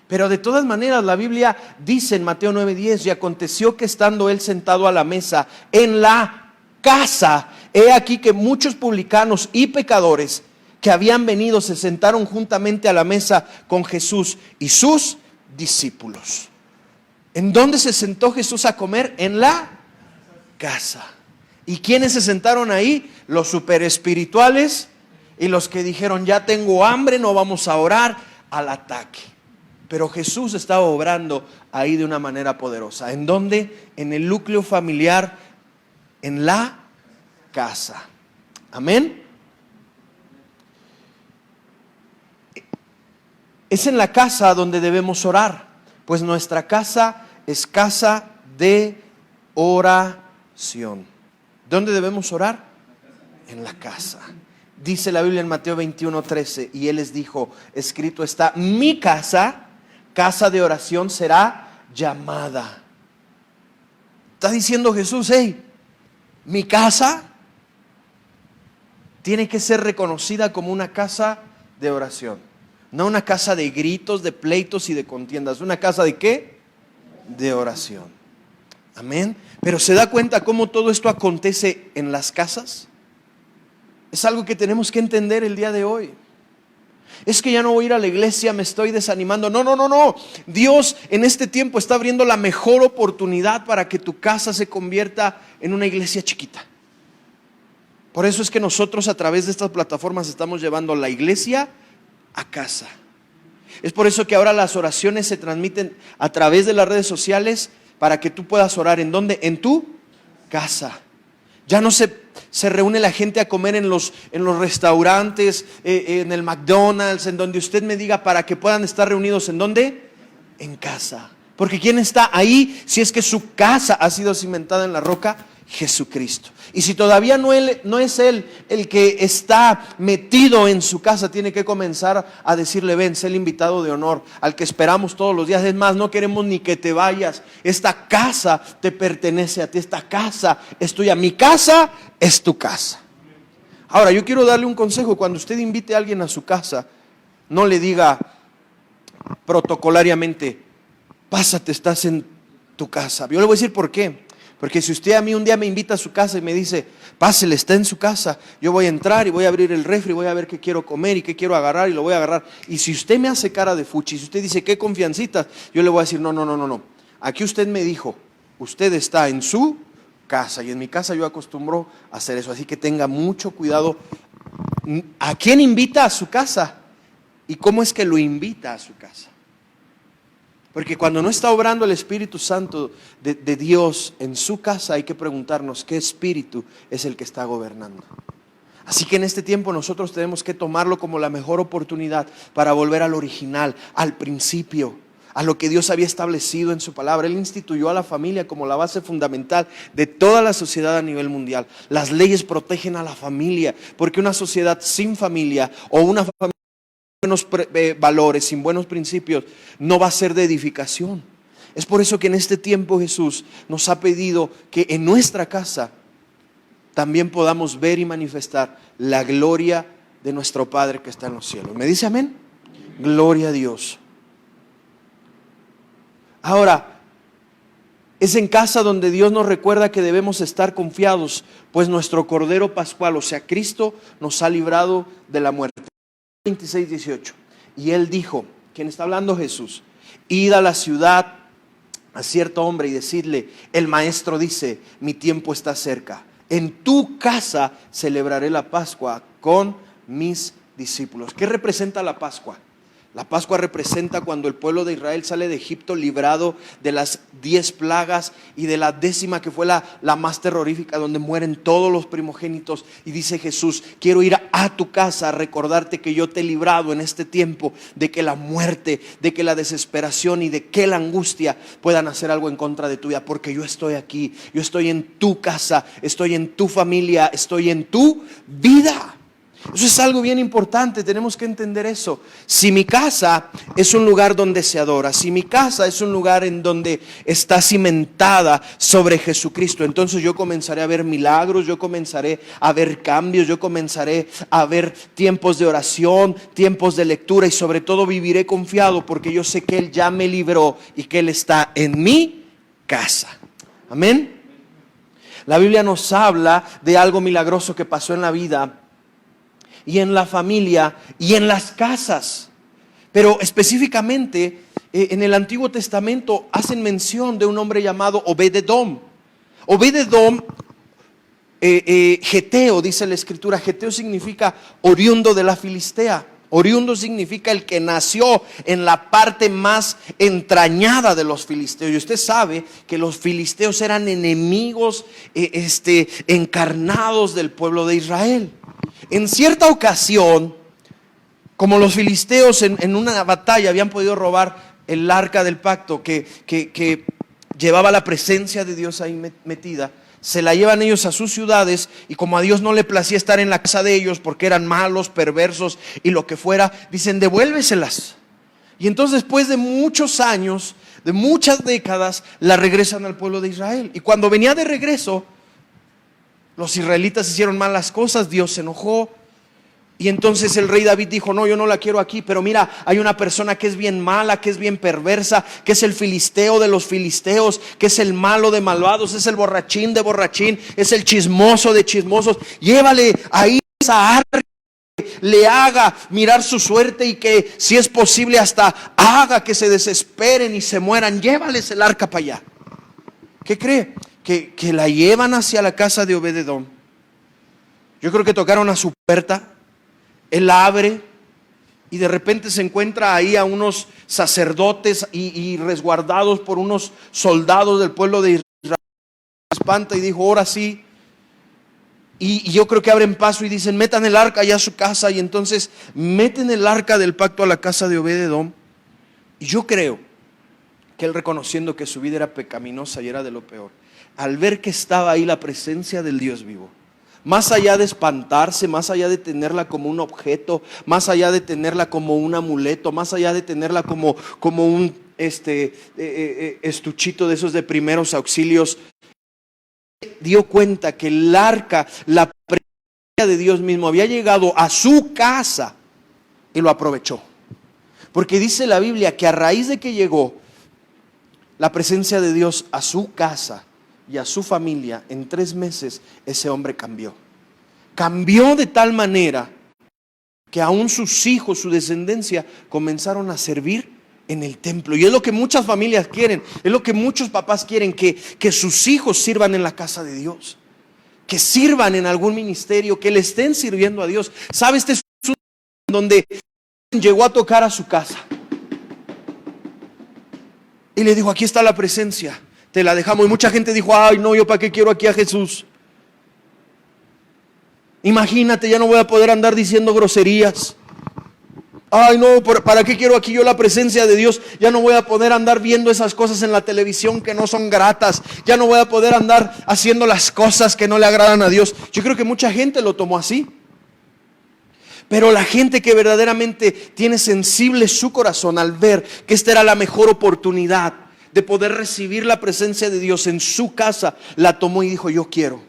D: Pero de todas maneras la Biblia dice en Mateo 9:10: y aconteció que estando él sentado a la mesa en la casa, he aquí que muchos publicanos y pecadores que habían venido se sentaron juntamente a la mesa con Jesús y sus discípulos. ¿En dónde se sentó Jesús a comer? En la casa. ¿Y quiénes se sentaron ahí? Los super espirituales y los que dijeron: ya tengo hambre, no vamos a orar, al ataque. Pero Jesús estaba obrando ahí de una manera poderosa. ¿En dónde? En el núcleo familiar, en la casa. Amén. Es en la casa donde debemos orar, pues nuestra casa es casa de oración. ¿Dónde debemos orar? En la casa. Dice la Biblia en Mateo 21:13: y él les dijo: escrito está, mi casa, casa de oración será llamada. Está diciendo Jesús: mi casa tiene que ser reconocida como una casa de oración, no una casa de gritos, de pleitos y de contiendas. ¿Una casa de qué? De oración. Amén. Pero ¿se da cuenta cómo todo esto acontece en las casas? Es algo que tenemos que entender el día de hoy. Es que ya no voy a ir a la iglesia, me estoy desanimando. No. Dios en este tiempo está abriendo la mejor oportunidad para que tu casa se convierta en una iglesia chiquita. Por eso es que nosotros a través de estas plataformas estamos llevando la iglesia a casa. Es por eso que ahora las oraciones se transmiten a través de las redes sociales, para que tú puedas orar. ¿En dónde? En tu casa. Ya no se reúne la gente a comer en los restaurantes, en el McDonald's, en donde usted me diga, para que puedan estar reunidos. ¿En dónde? En casa. Porque ¿quién está ahí si es que su casa ha sido cimentada en la roca? Jesucristo. Y si todavía no es Él el que está metido en su casa, tiene que comenzar a decirle: ven, sé el invitado de honor, al que esperamos todos los días. Es más, no queremos ni que te vayas. Esta casa te pertenece a ti, esta casa es tuya. Mi casa es tu casa. Ahora, yo quiero darle un consejo. Cuando usted invite a alguien a su casa, no le diga protocolariamente: pásate, estás en tu casa. Yo le voy a decir por qué. Porque si usted a mí un día me invita a su casa y me dice: pásele, está en su casa, yo voy a entrar y voy a abrir el refri, voy a ver qué quiero comer y qué quiero agarrar y lo voy a agarrar. Y si usted me hace cara de fuchi, si usted dice: qué confiancita, yo le voy a decir: no. Aquí usted me dijo, usted está en su casa, y en mi casa yo acostumbro a hacer eso. Así que tenga mucho cuidado. ¿A quién invita a su casa? ¿Y cómo es que lo invita a su casa? Porque cuando no está obrando el Espíritu Santo de Dios en su casa, hay que preguntarnos qué espíritu es el que está gobernando. Así que en este tiempo nosotros tenemos que tomarlo como la mejor oportunidad para volver al original, al principio, a lo que Dios había establecido en su palabra. Él instituyó a la familia como la base fundamental de toda la sociedad a nivel mundial. Las leyes protegen a la familia, porque una sociedad sin familia o una familia buenos valores, sin buenos principios, no va a ser de edificación. Es por eso que en este tiempo Jesús nos ha pedido que en nuestra casa también podamos ver y manifestar la gloria de nuestro Padre que está en los cielos. ¿Me dice amén? Gloria a Dios. Ahora, es en casa donde Dios nos recuerda que debemos estar confiados, pues nuestro Cordero Pascual, o sea, Cristo, nos ha librado de la muerte. 26:18. Y Él dijo, ¿quién está hablando? Jesús: id a la ciudad a cierto hombre y decidle: el maestro dice, mi tiempo está cerca. En tu casa celebraré la Pascua con mis discípulos. ¿Qué representa la Pascua? La Pascua representa cuando el pueblo de Israel sale de Egipto librado de las 10 plagas y de la 10ª, que fue la más terrorífica, donde mueren todos los primogénitos. Y dice Jesús: quiero ir a tu casa a recordarte que yo te he librado en este tiempo de que la muerte, de que la desesperación y de que la angustia puedan hacer algo en contra de tu vida, porque yo estoy aquí, yo estoy en tu casa, estoy en tu familia, estoy en tu vida. Eso es algo bien importante, tenemos que entender eso. Si mi casa es un lugar donde se adora, si mi casa es un lugar en donde está cimentada sobre Jesucristo, entonces yo comenzaré a ver milagros, yo comenzaré a ver cambios, yo comenzaré a ver tiempos de oración, tiempos de lectura, y sobre todo viviré confiado porque yo sé que Él ya me libró y que Él está en mi casa. Amén. La Biblia nos habla de algo milagroso que pasó en la vida y en la familia y en las casas, pero específicamente en el Antiguo Testamento hacen mención de un hombre llamado Obed-Edom. Obed-Edom, Geteo, dice la Escritura. Geteo significa oriundo de la Filistea. Oriundo significa el que nació en la parte más entrañada de los filisteos. Y usted sabe que los filisteos eran enemigos encarnados del pueblo de Israel. En cierta ocasión, como los filisteos en una batalla habían podido robar el arca del pacto que llevaba la presencia de Dios ahí metida, se la llevan ellos a sus ciudades, y como a Dios no le placía estar en la casa de ellos porque eran malos, perversos y lo que fuera, dicen: devuélveselas. Y entonces, después de muchos años, de muchas décadas, la regresan al pueblo de Israel. Y cuando venía de regreso, los israelitas hicieron mal las cosas, Dios se enojó. Y entonces el rey David dijo: no, yo no la quiero aquí, pero mira, hay una persona que es bien mala, que es bien perversa, que es el filisteo de los filisteos, que es el malo de malvados, es el borrachín de borrachín, es el chismoso de chismosos. Llévale ahí esa arca, le haga mirar su suerte, y que si es posible hasta haga que se desesperen y se mueran. Llévales el arca para allá. ¿Qué cree? Que la llevan hacia la casa de Obed-Edom. Yo creo que tocaron a su puerta. Él la abre y de repente se encuentra ahí a unos sacerdotes y resguardados por unos soldados del pueblo de Israel. Se espanta y dijo: ahora sí. Y yo creo que abren paso y dicen: metan el arca allá a su casa. Y entonces meten el arca del pacto a la casa de Obed-Edom. Y yo creo que él, reconociendo que su vida era pecaminosa y era de lo peor, al ver que estaba ahí la presencia del Dios vivo, más allá de espantarse, más allá de tenerla como un objeto, más allá de tenerla como un amuleto, más allá de tenerla como un estuchito de esos de primeros auxilios, dio cuenta que el arca, la presencia de Dios mismo, había llegado a su casa y lo aprovechó. Porque dice la Biblia que a raíz de que llegó la presencia de Dios a su casa y a su familia, en 3 meses ese hombre cambió. Cambió de tal manera que aún sus hijos, su descendencia, comenzaron a servir en el templo. Y es lo que muchas familias quieren, es lo que muchos papás quieren, que sus hijos sirvan en la casa de Dios, que sirvan en algún ministerio, que le estén sirviendo a Dios. ¿Sabe? Este es un donde llegó a tocar a su casa y le dijo: aquí está la presencia, te la dejamos. Y mucha gente dijo: ay no, yo para qué quiero aquí a Jesús. Imagínate, ya no voy a poder andar diciendo groserías. Ay no, ¿para qué quiero aquí yo la presencia de Dios? Ya no voy a poder andar viendo esas cosas en la televisión que no son gratas. Ya no voy a poder andar haciendo las cosas que no le agradan a Dios. Yo creo que mucha gente lo tomó así. Pero la gente que verdaderamente tiene sensible su corazón al ver que esta era la mejor oportunidad de poder recibir la presencia de Dios en su casa, la tomó y dijo: yo quiero.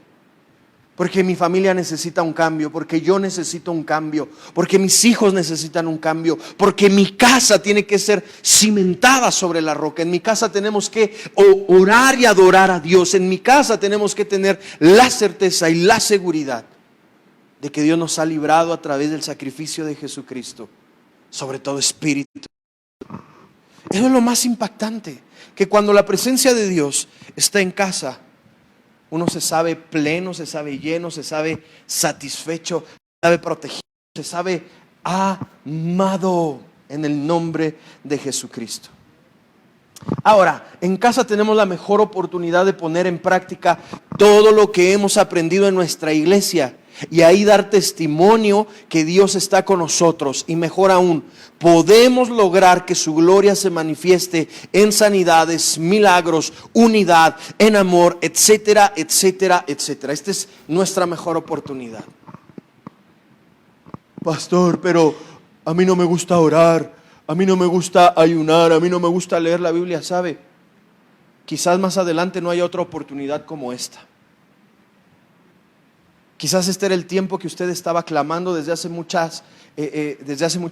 D: Porque mi familia necesita un cambio, porque yo necesito un cambio, porque mis hijos necesitan un cambio, porque mi casa tiene que ser cimentada sobre la roca. En mi casa tenemos que orar y adorar a Dios. En mi casa tenemos que tener la certeza y la seguridad de que Dios nos ha librado a través del sacrificio de Jesucristo, sobre todo espíritu. Eso es lo más impactante, que cuando la presencia de Dios está en casa, uno se sabe pleno, se sabe lleno, se sabe satisfecho, se sabe protegido, se sabe amado en el nombre de Jesucristo. Ahora, en casa tenemos la mejor oportunidad de poner en práctica todo lo que hemos aprendido en nuestra iglesia y ahí dar testimonio que Dios está con nosotros. Y mejor aún, podemos lograr que su gloria se manifieste en sanidades, milagros, unidad, en amor, etcétera, etcétera, etcétera. Esta es nuestra mejor oportunidad. Pastor, pero a mí no me gusta orar, a mí no me gusta ayunar, a mí no me gusta leer la Biblia. ¿Sabe? Quizás más adelante no haya otra oportunidad como esta. Quizás este era el tiempo que usted estaba clamando desde hace mucho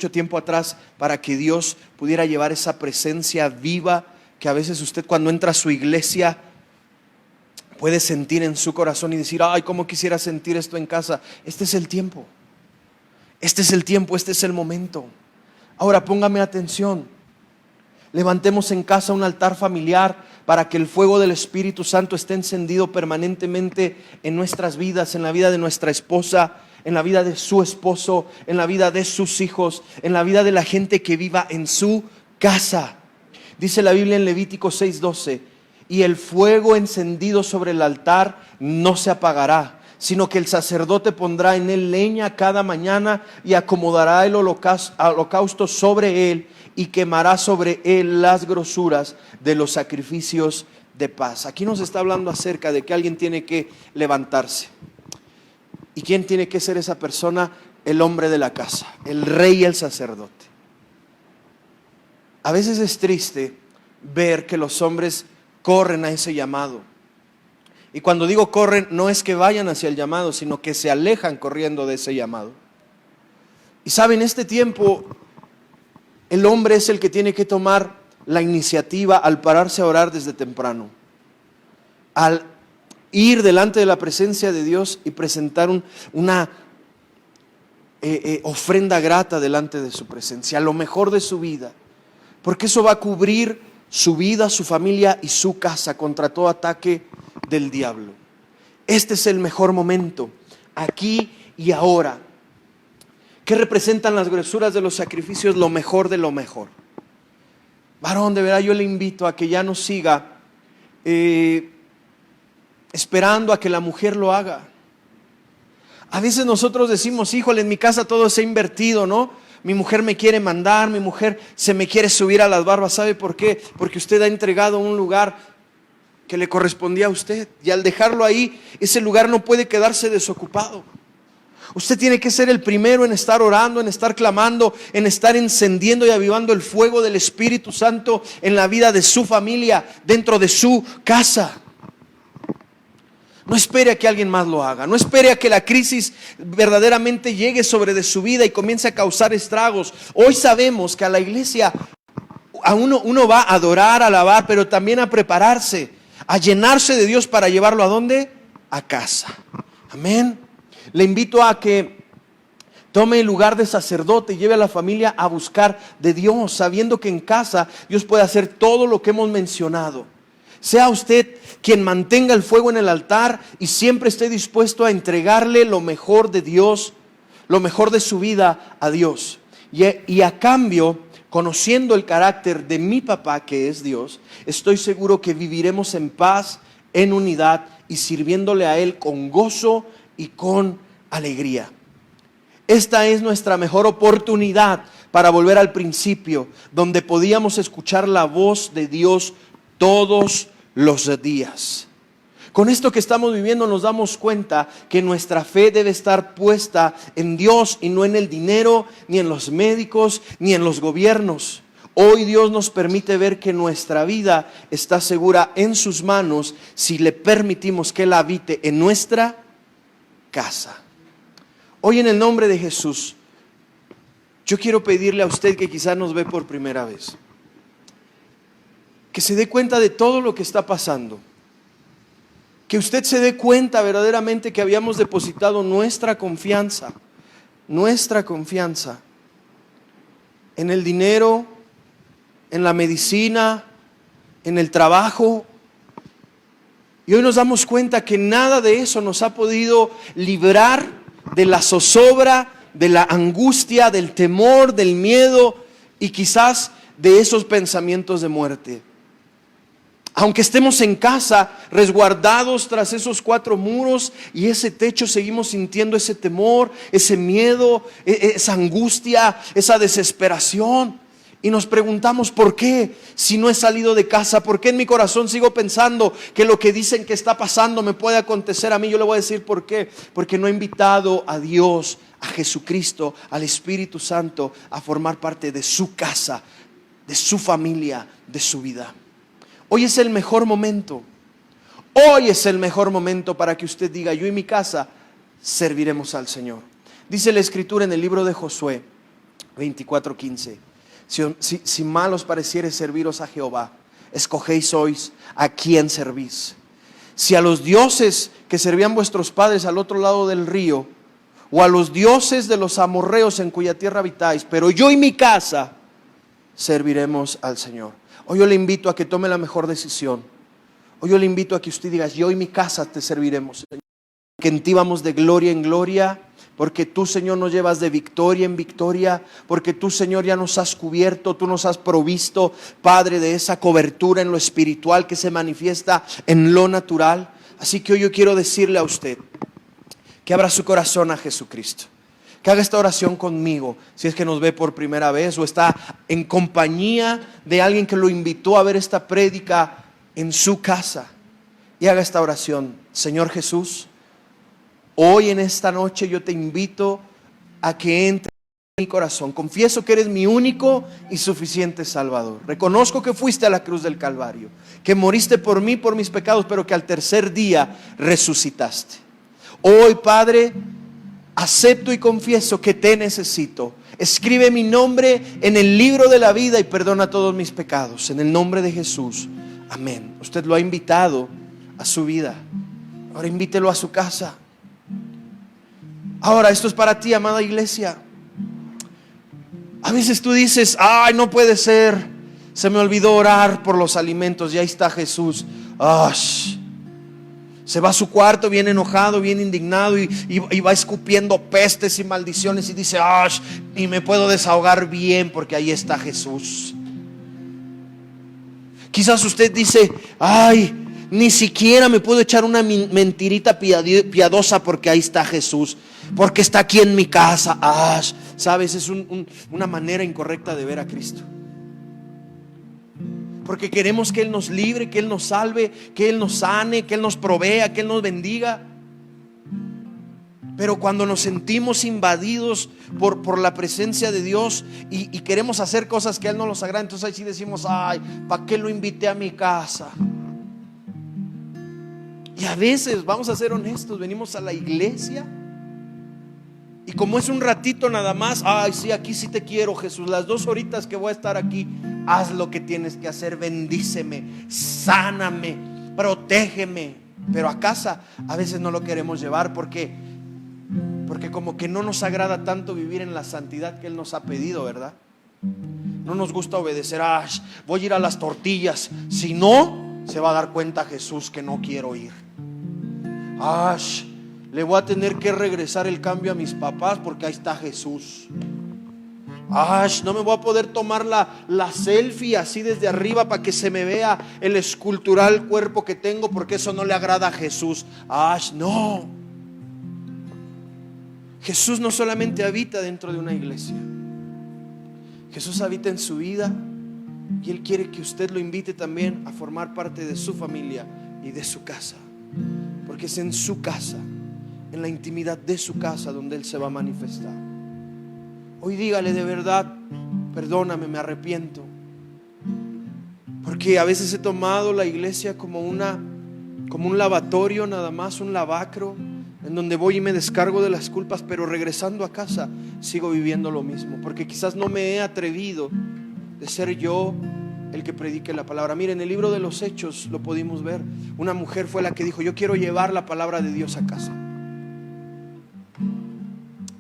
D: tiempo atrás, para que Dios pudiera llevar esa presencia viva que a veces usted, cuando entra a su iglesia, puede sentir en su corazón y decir: ay, cómo quisiera sentir esto en casa. Este es el tiempo. Este es el tiempo, este es el momento. Ahora póngame atención. Levantemos en casa un altar familiar para que el fuego del Espíritu Santo esté encendido permanentemente en nuestras vidas, en la vida de nuestra esposa, en la vida de su esposo, en la vida de sus hijos, en la vida de la gente que viva en su casa. Dice la Biblia en Levítico 6:12: y el fuego encendido sobre el altar no se apagará, sino que el sacerdote pondrá en él leña cada mañana y acomodará el holocausto sobre él y quemará sobre él las grosuras de los sacrificios de paz. Aquí nos está hablando acerca de que alguien tiene que levantarse. ¿Y quién tiene que ser esa persona? El hombre de la casa, el rey y el sacerdote. A veces es triste ver que los hombres corren a ese llamado. Y cuando digo corren, no es que vayan hacia el llamado, sino que se alejan corriendo de ese llamado. Y saben, en este tiempo el hombre es el que tiene que tomar la iniciativa al pararse a orar desde temprano, al ir delante de la presencia de Dios y presentar una ofrenda grata delante de su presencia, lo mejor de su vida, porque eso va a cubrir su vida, su familia y su casa contra todo ataque del diablo. Este es el mejor momento, aquí y ahora. ¿Qué representan las grosuras de los sacrificios? Lo mejor de lo mejor. Varón, de verdad yo le invito a que ya no siga esperando a que la mujer lo haga. A veces nosotros decimos: híjole, en mi casa todo se ha invertido, ¿no? mi mujer me quiere mandar, mi mujer se me quiere subir a las barbas. ¿Sabe por qué? Porque usted ha entregado un lugar que le correspondía a usted. Y al dejarlo ahí, ese lugar no puede quedarse desocupado. Usted tiene que ser el primero en estar orando, en estar clamando, en estar encendiendo y avivando el fuego del Espíritu Santo en la vida de su familia, dentro de su casa. No espere a que alguien más lo haga. No espere a que la crisis verdaderamente llegue sobre de su vida y comience a causar estragos. Hoy sabemos que a la iglesia uno va a adorar, a alabar, pero también a prepararse, a llenarse de Dios para llevarlo ¿a dónde? A casa. Amén. Le invito a que tome el lugar de sacerdote y lleve a la familia a buscar de Dios, sabiendo que en casa Dios puede hacer todo lo que hemos mencionado. Sea usted quien mantenga el fuego en el altar y siempre esté dispuesto a entregarle lo mejor de Dios, lo mejor de su vida a Dios. Y a cambio, conociendo el carácter de mi papá, que es Dios, estoy seguro que viviremos en paz, en unidad y sirviéndole a Él con gozo y con alegría. Esta es nuestra mejor oportunidad para volver al principio, donde podíamos escuchar la voz de Dios todos los días. Con esto que estamos viviendo nos damos cuenta que nuestra fe debe estar puesta en Dios y no en el dinero, ni en los médicos, ni en los gobiernos. Hoy Dios nos permite ver que nuestra vida está segura en sus manos si le permitimos que Él habite en nuestra casa. Hoy en el nombre de Jesús, yo quiero pedirle a usted que quizás nos ve por primera vez, que se dé cuenta de todo lo que está pasando. Que usted se dé cuenta verdaderamente que habíamos depositado nuestra confianza en el dinero, en la medicina, en el trabajo. Y hoy nos damos cuenta que nada de eso nos ha podido librar de la zozobra, de la angustia, del temor, del miedo y quizás de esos pensamientos de muerte. Aunque estemos en casa, resguardados tras esos 4 muros y ese techo, seguimos sintiendo ese temor, ese miedo, esa angustia, esa desesperación. Y nos preguntamos, ¿por qué? Si no he salido de casa, ¿por qué en mi corazón sigo pensando que lo que dicen que está pasando me puede acontecer a mí? Yo le voy a decir por qué. Porque no he invitado a Dios, a Jesucristo, al Espíritu Santo a formar parte de su casa, de su familia, de su vida. Hoy es el mejor momento. Hoy es el mejor momento para que usted diga, yo y mi casa serviremos al Señor. Dice la Escritura en el libro de Josué 24:15. Si mal os pareciere serviros a Jehová, escogéis hoy a quién servís. Si a los dioses que servían vuestros padres al otro lado del río, o a los dioses de los amorreos en cuya tierra habitáis, pero yo y mi casa serviremos al Señor. Hoy yo le invito a que tome la mejor decisión. Hoy yo le invito a que usted diga, yo y mi casa te serviremos, Señor. Que en ti vamos de gloria en gloria, porque tú, Señor, nos llevas de victoria en victoria, porque tú, Señor, ya nos has cubierto, tú nos has provisto, Padre, de esa cobertura en lo espiritual que se manifiesta en lo natural. Así que hoy yo quiero decirle a usted que abra su corazón a Jesucristo, que haga esta oración conmigo, si es que nos ve por primera vez o está en compañía de alguien que lo invitó a ver esta prédica en su casa, y haga esta oración. Señor Jesús, hoy en esta noche yo te invito a que entre en mi corazón. Confieso que eres mi único y suficiente Salvador. Reconozco que fuiste a la cruz del Calvario, que moriste por mí, por mis pecados, pero que al tercer día resucitaste. Hoy, Padre, acepto y confieso que te necesito. Escribe mi nombre en el libro de la vida y perdona todos mis pecados. En el nombre de Jesús. Amén. Usted lo ha invitado a su vida. Ahora invítelo a su casa. Ahora, esto es para ti, amada iglesia. A veces tú dices, ay, no puede ser, se me olvidó orar por los alimentos y ahí está Jesús. Se va a su cuarto bien enojado, bien indignado y va escupiendo pestes y maldiciones y dice, y me puedo desahogar bien porque ahí está Jesús. Quizás usted dice, ni siquiera me puedo echar una mentirita piadosa porque ahí está Jesús, porque está aquí en mi casa. Sabes, es una manera incorrecta de ver a Cristo. Porque queremos que Él nos libre, que Él nos salve, que Él nos sane, que Él nos provea, que Él nos bendiga. Pero cuando nos sentimos invadidos por la presencia de Dios y queremos hacer cosas que a Él no nos agrada, entonces ahí sí decimos: ay, ¿para qué lo invité a mi casa? Y a veces, vamos a ser honestos, venimos a la iglesia y como es un ratito nada más, ay, sí, aquí sí te quiero, Jesús, las 2 horitas que voy a estar aquí, haz lo que tienes que hacer, bendíceme, sáname, protégeme. Pero a casa a veces no lo queremos llevar porque como que no nos agrada tanto vivir en la santidad que Él nos ha pedido, ¿verdad? No nos gusta obedecer. Voy a ir a las tortillas, si no, se va a dar cuenta Jesús que no quiero ir. Le voy a tener que regresar el cambio a mis papás porque ahí está Jesús. No me voy a poder tomar la selfie así desde arriba para que se me vea el escultural cuerpo que tengo, porque eso no le agrada a Jesús. No. Jesús no solamente habita dentro de una iglesia, Jesús habita en su vida y Él quiere que usted lo invite también a formar parte de su familia y de su casa, porque es en su casa, en la intimidad de su casa, donde Él se va a manifestar. Hoy dígale de verdad: perdóname, me arrepiento, porque a veces he tomado la iglesia como un lavatorio nada más, un lavacro en donde voy y me descargo de las culpas, pero regresando a casa sigo viviendo lo mismo, porque quizás no me he atrevido de ser yo el que predique la palabra. Miren, en el libro de los Hechos lo pudimos ver. Una mujer fue la que dijo: yo quiero llevar la palabra de Dios a casa.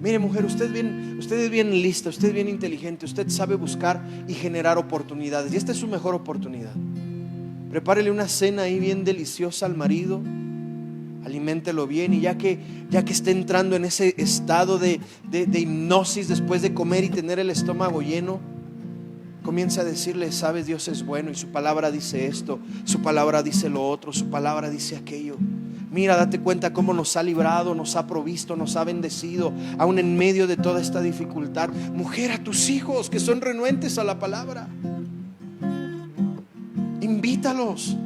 D: Mire, mujer, usted es bien lista, usted es bien inteligente, usted sabe buscar y generar oportunidades, y esta es su mejor oportunidad. Prepárele una cena ahí bien deliciosa al marido, aliméntelo bien, y ya que esté entrando en ese estado de hipnosis después de comer y tener el estómago lleno, comienza a decirle: sabes, Dios es bueno y su palabra dice esto, su palabra dice lo otro, su palabra dice aquello. Mira, date cuenta cómo nos ha librado, nos ha provisto, nos ha bendecido, aún en medio de toda esta dificultad. Mujer, a tus hijos que son renuentes a la palabra, invítalos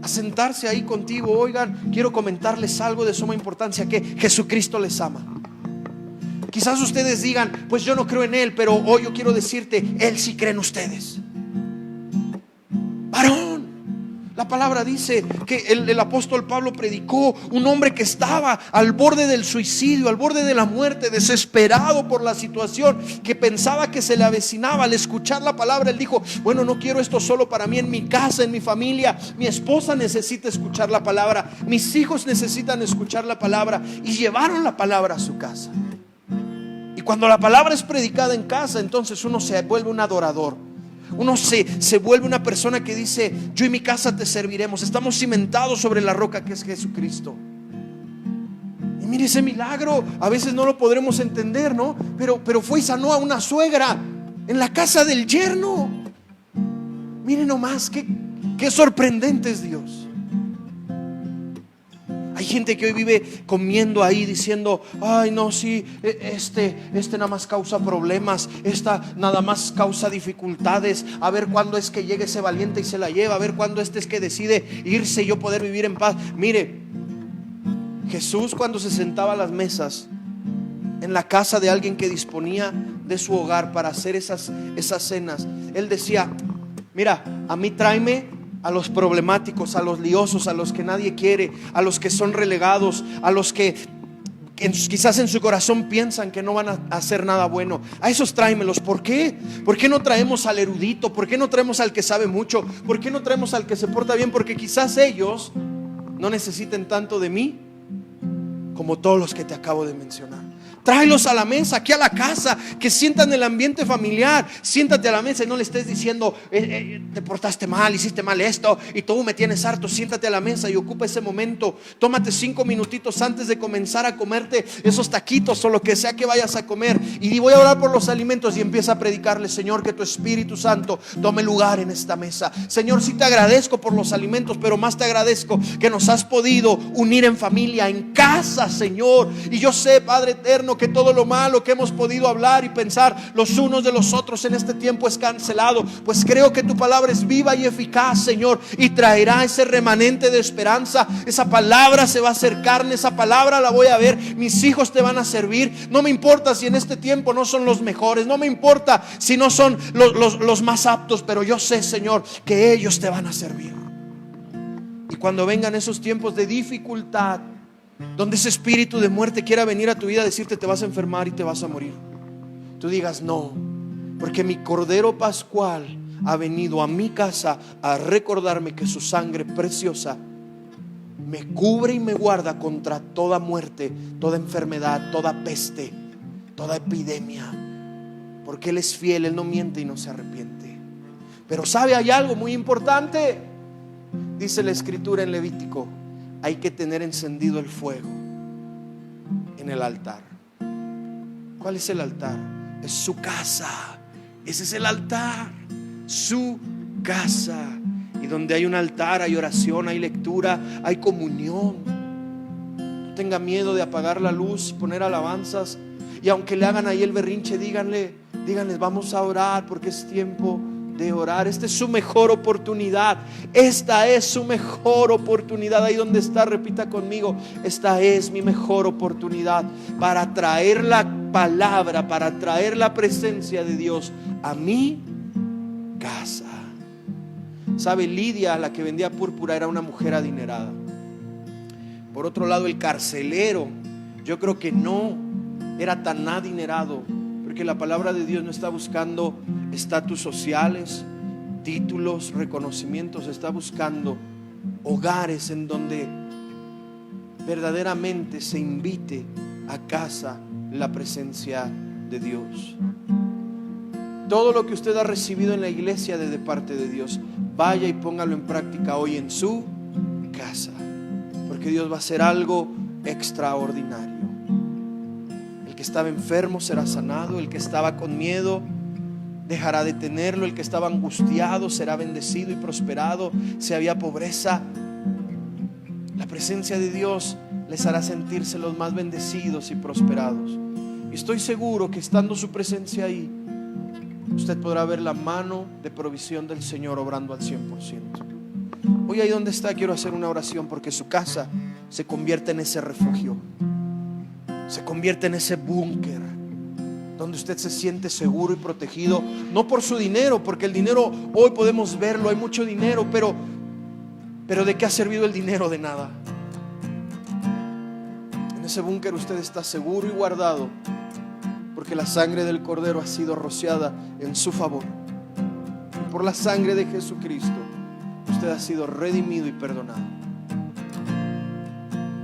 D: a sentarse ahí contigo. Oigan, quiero comentarles algo de suma importancia, que Jesucristo les ama. Quizás ustedes digan: pues yo no creo en Él, pero hoy yo quiero decirte: Él sí cree en ustedes. Varón, la palabra dice que el apóstol Pablo predicó un hombre que estaba al borde del suicidio, al borde de la muerte, desesperado por la situación, que pensaba que se le avecinaba. Al escuchar la palabra, él dijo: bueno, no quiero esto solo para mí, en mi casa, en mi familia. Mi esposa necesita escuchar la palabra, mis hijos necesitan escuchar la palabra. Y llevaron la palabra a su casa. Y cuando la palabra es predicada en casa, entonces uno se vuelve un adorador. Uno se vuelve una persona que dice: yo y mi casa te serviremos. Estamos cimentados sobre la roca que es Jesucristo. Y mire ese milagro, a veces no lo podremos entender, ¿no? Pero fue y sanó a una suegra en la casa del yerno. Miren nomás, qué sorprendente es Dios. Hay gente que hoy vive comiendo ahí diciendo: ay no, sí, este nada más causa problemas, esta nada más causa dificultades. A ver cuándo es que llegue ese valiente y se la lleva. A ver cuándo es que decide irse y yo poder vivir en paz. Mire, Jesús, cuando se sentaba a las mesas en la casa de alguien que disponía de su hogar para hacer esas cenas, Él decía: mira, a mí tráeme a los problemáticos, a los liosos, a los que nadie quiere, a los que son relegados, a los que quizás en su corazón piensan que no van a hacer nada bueno. A esos tráemelos. ¿Por qué? ¿Por qué no traemos al erudito? ¿Por qué no traemos al que sabe mucho? ¿Por qué no traemos al que se porta bien? Porque quizás ellos no necesiten tanto de mí como todos los que te acabo de mencionar. Tráelos a la mesa, aquí a la casa, que sientan el ambiente familiar. Siéntate a la mesa y no le estés diciendo: te portaste mal, hiciste mal esto y tú me tienes harto. Siéntate a la mesa y ocupa ese momento. Tómate 5 minutitos antes de comenzar a comerte esos taquitos o lo que sea que vayas a comer, y voy a orar por los alimentos, y empieza a predicarle: Señor, que tu Espíritu Santo tome lugar en esta mesa. Señor, sí te agradezco por los alimentos, pero más te agradezco que nos has podido unir en familia, en casa, Señor. Y yo sé, Padre eterno, bueno, que todo lo malo que hemos podido hablar y pensar los unos de los otros en este tiempo es cancelado. Pues creo que tu palabra es viva y eficaz, Señor, y traerá ese remanente de esperanza. Esa palabra se va a hacer carne, esa palabra la voy a ver. Mis hijos te van a servir. No me importa si en este tiempo no son los mejores, no me importa si no son los más aptos, pero yo sé, Señor, que ellos te van a servir. Y cuando vengan esos tiempos de dificultad, donde ese espíritu de muerte quiera venir a tu vida a decirte te vas a enfermar y te vas a morir, tú digas no, porque mi Cordero Pascual ha venido a mi casa a recordarme que su sangre preciosa me cubre y me guarda contra toda muerte, toda enfermedad, toda peste, toda epidemia, porque Él es fiel, Él no miente y no se arrepiente. Pero ¿sabe? Hay algo muy importante. Dice la Escritura en Levítico: hay que tener encendido el fuego en el altar. ¿Cuál es el altar? Es su casa. Ese es el altar, su casa. Y donde hay un altar hay oración, hay lectura, hay comunión. No tenga miedo de apagar la luz y poner alabanzas. Y aunque le hagan ahí el berrinche, díganles, vamos a orar porque es tiempo de orar. Esta es su mejor oportunidad. Esta es su mejor oportunidad. Ahí donde está, repita conmigo: esta es mi mejor oportunidad para traer la palabra, para traer la presencia de Dios a mi casa. ¿Sabe? Lidia, la que vendía púrpura, era una mujer adinerada. Por otro lado, el carcelero, yo creo que no era tan adinerado, porque la palabra de Dios no está buscando estatus sociales, títulos, reconocimientos. Está buscando hogares en donde verdaderamente se invite a casa la presencia de Dios. Todo lo que usted ha recibido en la iglesia de parte de Dios, vaya y póngalo en práctica hoy en su casa, porque Dios va a hacer algo extraordinario. El que estaba enfermo será sanado, el que estaba con miedo dejará de tenerlo, el que estaba angustiado será bendecido y prosperado. Si había pobreza, la presencia de Dios les hará sentirse los más bendecidos y prosperados. Y estoy seguro que estando su presencia ahí, usted podrá ver la mano de provisión del Señor obrando al 100%. Hoy ahí donde está quiero hacer una oración, porque su casa se convierte en ese refugio, se convierte en ese búnker donde usted se siente seguro y protegido, no por su dinero, porque el dinero hoy podemos verlo, hay mucho dinero, pero ¿de qué ha servido el dinero? De nada. En ese búnker usted está seguro y guardado, porque la sangre del Cordero ha sido rociada en su favor. Y por la sangre de Jesucristo usted ha sido redimido y perdonado.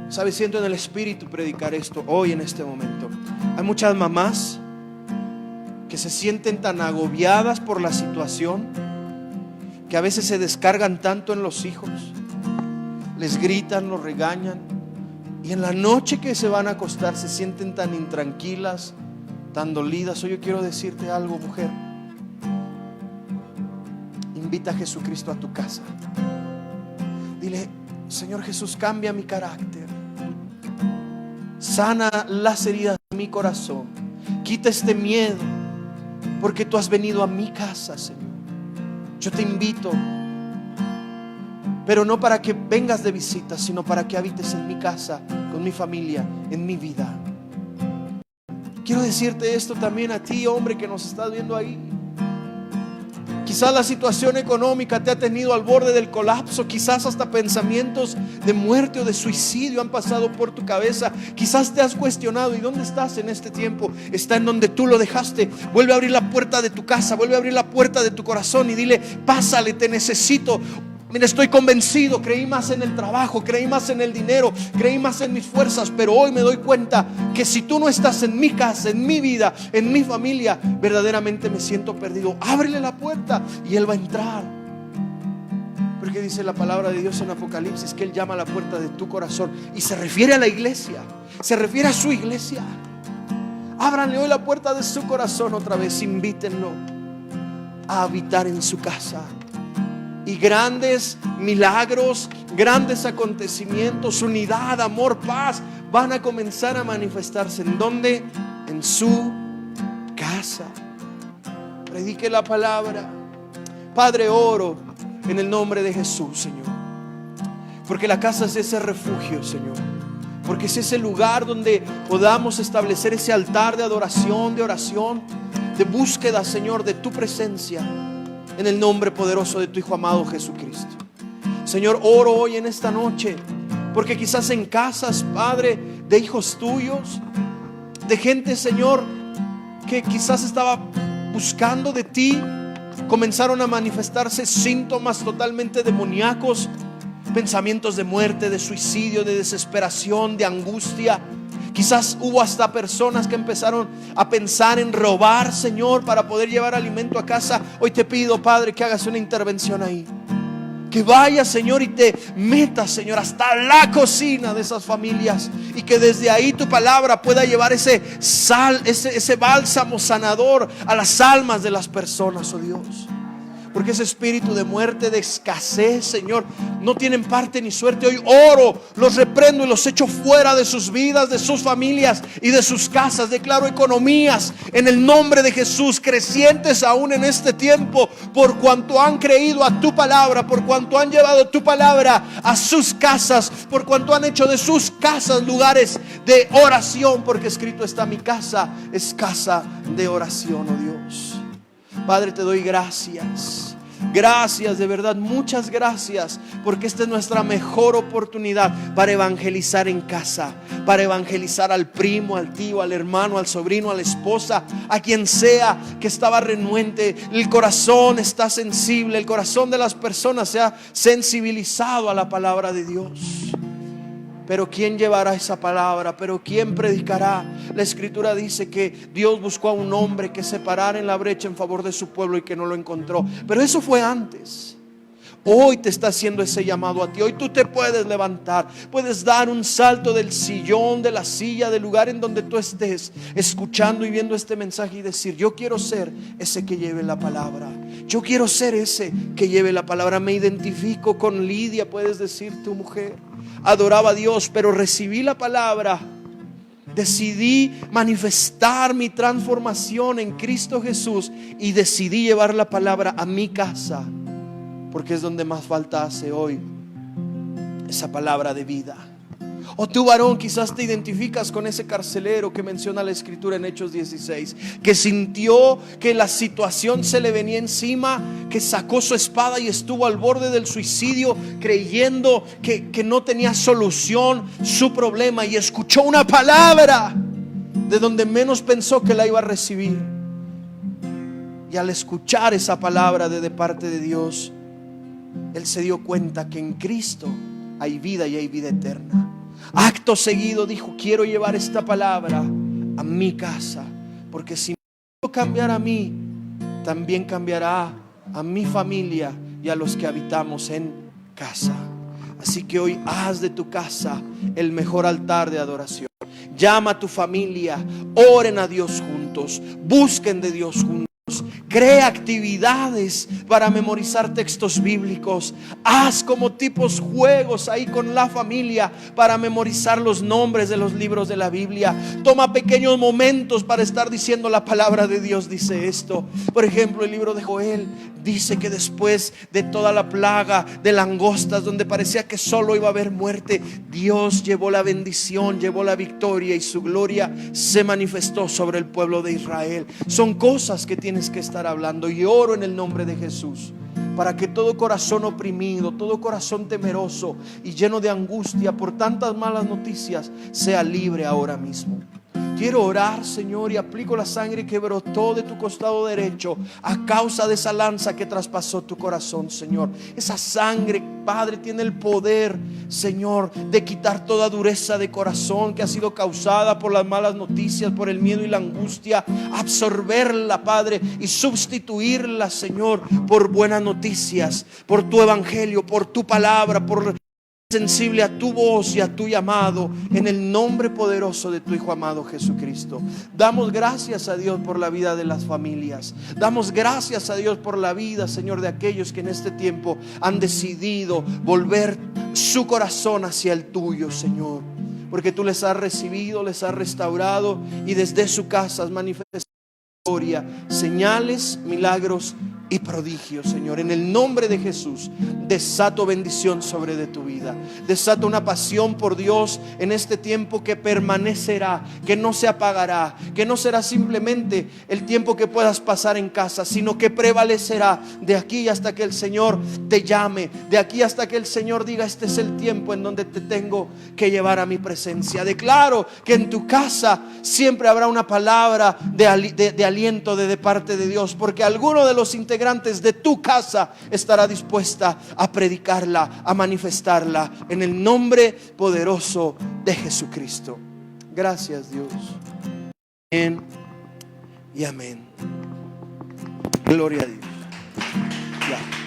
D: ¿Sabe? Siento en el Espíritu predicar esto hoy en este momento. Hay muchas mamás que se sienten tan agobiadas por la situación, que a veces se descargan tanto en los hijos, les gritan, los regañan, y en la noche que se van a acostar se sienten tan intranquilas, tan dolidas. Hoy yo quiero decirte algo, mujer: invita a Jesucristo a tu casa. Dile: Señor Jesús, cambia mi carácter, sana las heridas de mi corazón, quita este miedo, porque tú has venido a mi casa, Señor. Yo te invito, pero no para que vengas de visita, sino para que habites en mi casa, con mi familia, en mi vida. Quiero decirte esto también a ti, hombre, que nos estás viendo ahí. Quizás la situación económica te ha tenido al borde del colapso. Quizás hasta pensamientos de muerte o de suicidio han pasado por tu cabeza. Quizás te has cuestionado: ¿y dónde estás en este tiempo? Está en donde tú lo dejaste. Vuelve a abrir la puerta de tu casa, vuelve a abrir la puerta de tu corazón y dile: pásale, te necesito. Mira, estoy convencido, creí más en el trabajo, creí más en el dinero, creí más en mis fuerzas, pero hoy me doy cuenta que si tú no estás en mi casa, en mi vida, en mi familia, verdaderamente me siento perdido. Ábrele la puerta y Él va a entrar. Porque dice la palabra de Dios en Apocalipsis que Él llama a la puerta de tu corazón, y se refiere a la iglesia, se refiere a su iglesia. Ábranle hoy la puerta de su corazón otra vez, invítenlo a habitar en su casa. Y grandes milagros, grandes acontecimientos, unidad, amor, paz van a comenzar a manifestarse. ¿En dónde? En su casa. Predique la palabra. Padre, oro en el nombre de Jesús, Señor, porque la casa es ese refugio, Señor, porque es ese lugar donde podamos establecer ese altar de adoración, de oración, de búsqueda, Señor, de tu presencia, en el nombre poderoso de tu Hijo amado Jesucristo. Señor, oro hoy en esta noche, porque quizás en casas, Padre, de hijos tuyos, de gente, Señor, que quizás estaba buscando de ti, comenzaron a manifestarse síntomas totalmente demoníacos, pensamientos de muerte, de suicidio, de desesperación, de angustia. Quizás hubo hasta personas que empezaron a pensar en robar, Señor, para poder llevar alimento a casa. Hoy te pido, Padre, que hagas una intervención ahí. Que vayas, Señor, y te metas, Señor, hasta la cocina de esas familias, y que desde ahí tu palabra pueda llevar ese bálsamo sanador a las almas de las personas, oh Dios. Porque ese espíritu de muerte, de escasez, Señor, no tienen parte ni suerte. Hoy oro, los reprendo y los echo fuera de sus vidas, de sus familias y de sus casas. Declaro economías en el nombre de Jesús, crecientes aún en este tiempo, por cuanto han creído a tu palabra, por cuanto han llevado tu palabra a sus casas, por cuanto han hecho de sus casas lugares de oración, porque escrito está: mi casa es casa de oración, oh Dios. Padre, te doy gracias. Gracias, de verdad, muchas gracias, porque esta es nuestra mejor oportunidad para evangelizar en casa, para evangelizar al primo, al tío, al hermano, al sobrino, a la esposa, a quien sea que estaba renuente. El corazón está sensible, el corazón de las personas se ha sensibilizado a la palabra de Dios. Pero ¿quién llevará esa palabra? ¿Pero quién predicará? La Escritura dice que Dios buscó a un hombre que se parara en la brecha en favor de su pueblo y que no lo encontró. Pero eso fue antes. Hoy te está haciendo ese llamado a ti. Hoy tú te puedes levantar, puedes dar un salto del sillón, de la silla, del lugar en donde tú estés, escuchando y viendo este mensaje, y decir: yo quiero ser ese que lleve la palabra. Yo quiero ser ese que lleve la palabra. Me identifico con Lidia, puedes decir tu mujer. Adoraba a Dios, pero recibí la palabra. Decidí manifestar mi transformación en Cristo Jesús y decidí llevar la palabra a mi casa, porque es donde más falta hace hoy esa palabra de vida. O tú, varón, quizás te identificas con ese carcelero que menciona la Escritura en Hechos 16, que sintió que la situación se le venía encima, que sacó su espada y estuvo al borde del suicidio, creyendo que no tenía solución su problema, y escuchó una palabra de donde menos pensó que la iba a recibir. Y al escuchar esa palabra de parte de Dios, él se dio cuenta que en Cristo hay vida, y hay vida eterna. Acto seguido dijo: quiero llevar esta palabra a mi casa, porque si no cambiara a mí, también cambiará a mi familia y a los que habitamos en casa. Así que hoy haz de tu casa el mejor altar de adoración. Llama a tu familia, oren a Dios juntos, busquen de Dios juntos. Crea actividades para memorizar textos bíblicos. Haz como tipos juegos ahí con la familia para memorizar los nombres de los libros de la Biblia. Toma pequeños momentos para estar diciendo: la palabra de Dios dice esto. Por ejemplo, el libro de Joel dice que después de toda la plaga de langostas, donde parecía que solo iba a haber muerte, Dios llevó la bendición, llevó la victoria, y su gloria se manifestó sobre el pueblo de Israel. Son cosas que tienes que estar hablando, y oro en el nombre de Jesús para que todo corazón oprimido, todo corazón temeroso y lleno de angustia por tantas malas noticias sea libre ahora mismo. Quiero orar, Señor, y aplico la sangre que brotó de tu costado derecho a causa de esa lanza que traspasó tu corazón, Señor. Esa sangre, Padre, tiene el poder, Señor, de quitar toda dureza de corazón que ha sido causada por las malas noticias, por el miedo y la angustia. Absorberla, Padre, y sustituirla, Señor, por buenas noticias, por tu evangelio, por tu palabra, por sensible a tu voz y a tu llamado, en el nombre poderoso de tu Hijo amado Jesucristo. Damos gracias a Dios por la vida de las familias. Damos gracias a Dios por la vida, Señor, de aquellos que en este tiempo han decidido volver su corazón hacia el tuyo, Señor, porque tú les has recibido, les has restaurado, y desde su casa has manifestado gloria, señales, milagros y prodigios, Señor. En el nombre de Jesús, desato bendición sobre de tu vida. Desato una pasión por Dios en este tiempo que permanecerá, que no se apagará, que no será simplemente el tiempo que puedas pasar en casa, sino que prevalecerá de aquí hasta que el Señor te llame, de aquí hasta que el Señor diga: este es el tiempo en donde te tengo que llevar a mi presencia. Declaro que en tu casa siempre habrá una palabra de aliento de parte de Dios, porque alguno de los integrantes de tu casa estará dispuesta a predicarla, a manifestarla, en el nombre poderoso de Jesucristo. Gracias, Dios. Amén y amén. Gloria a Dios. Ya.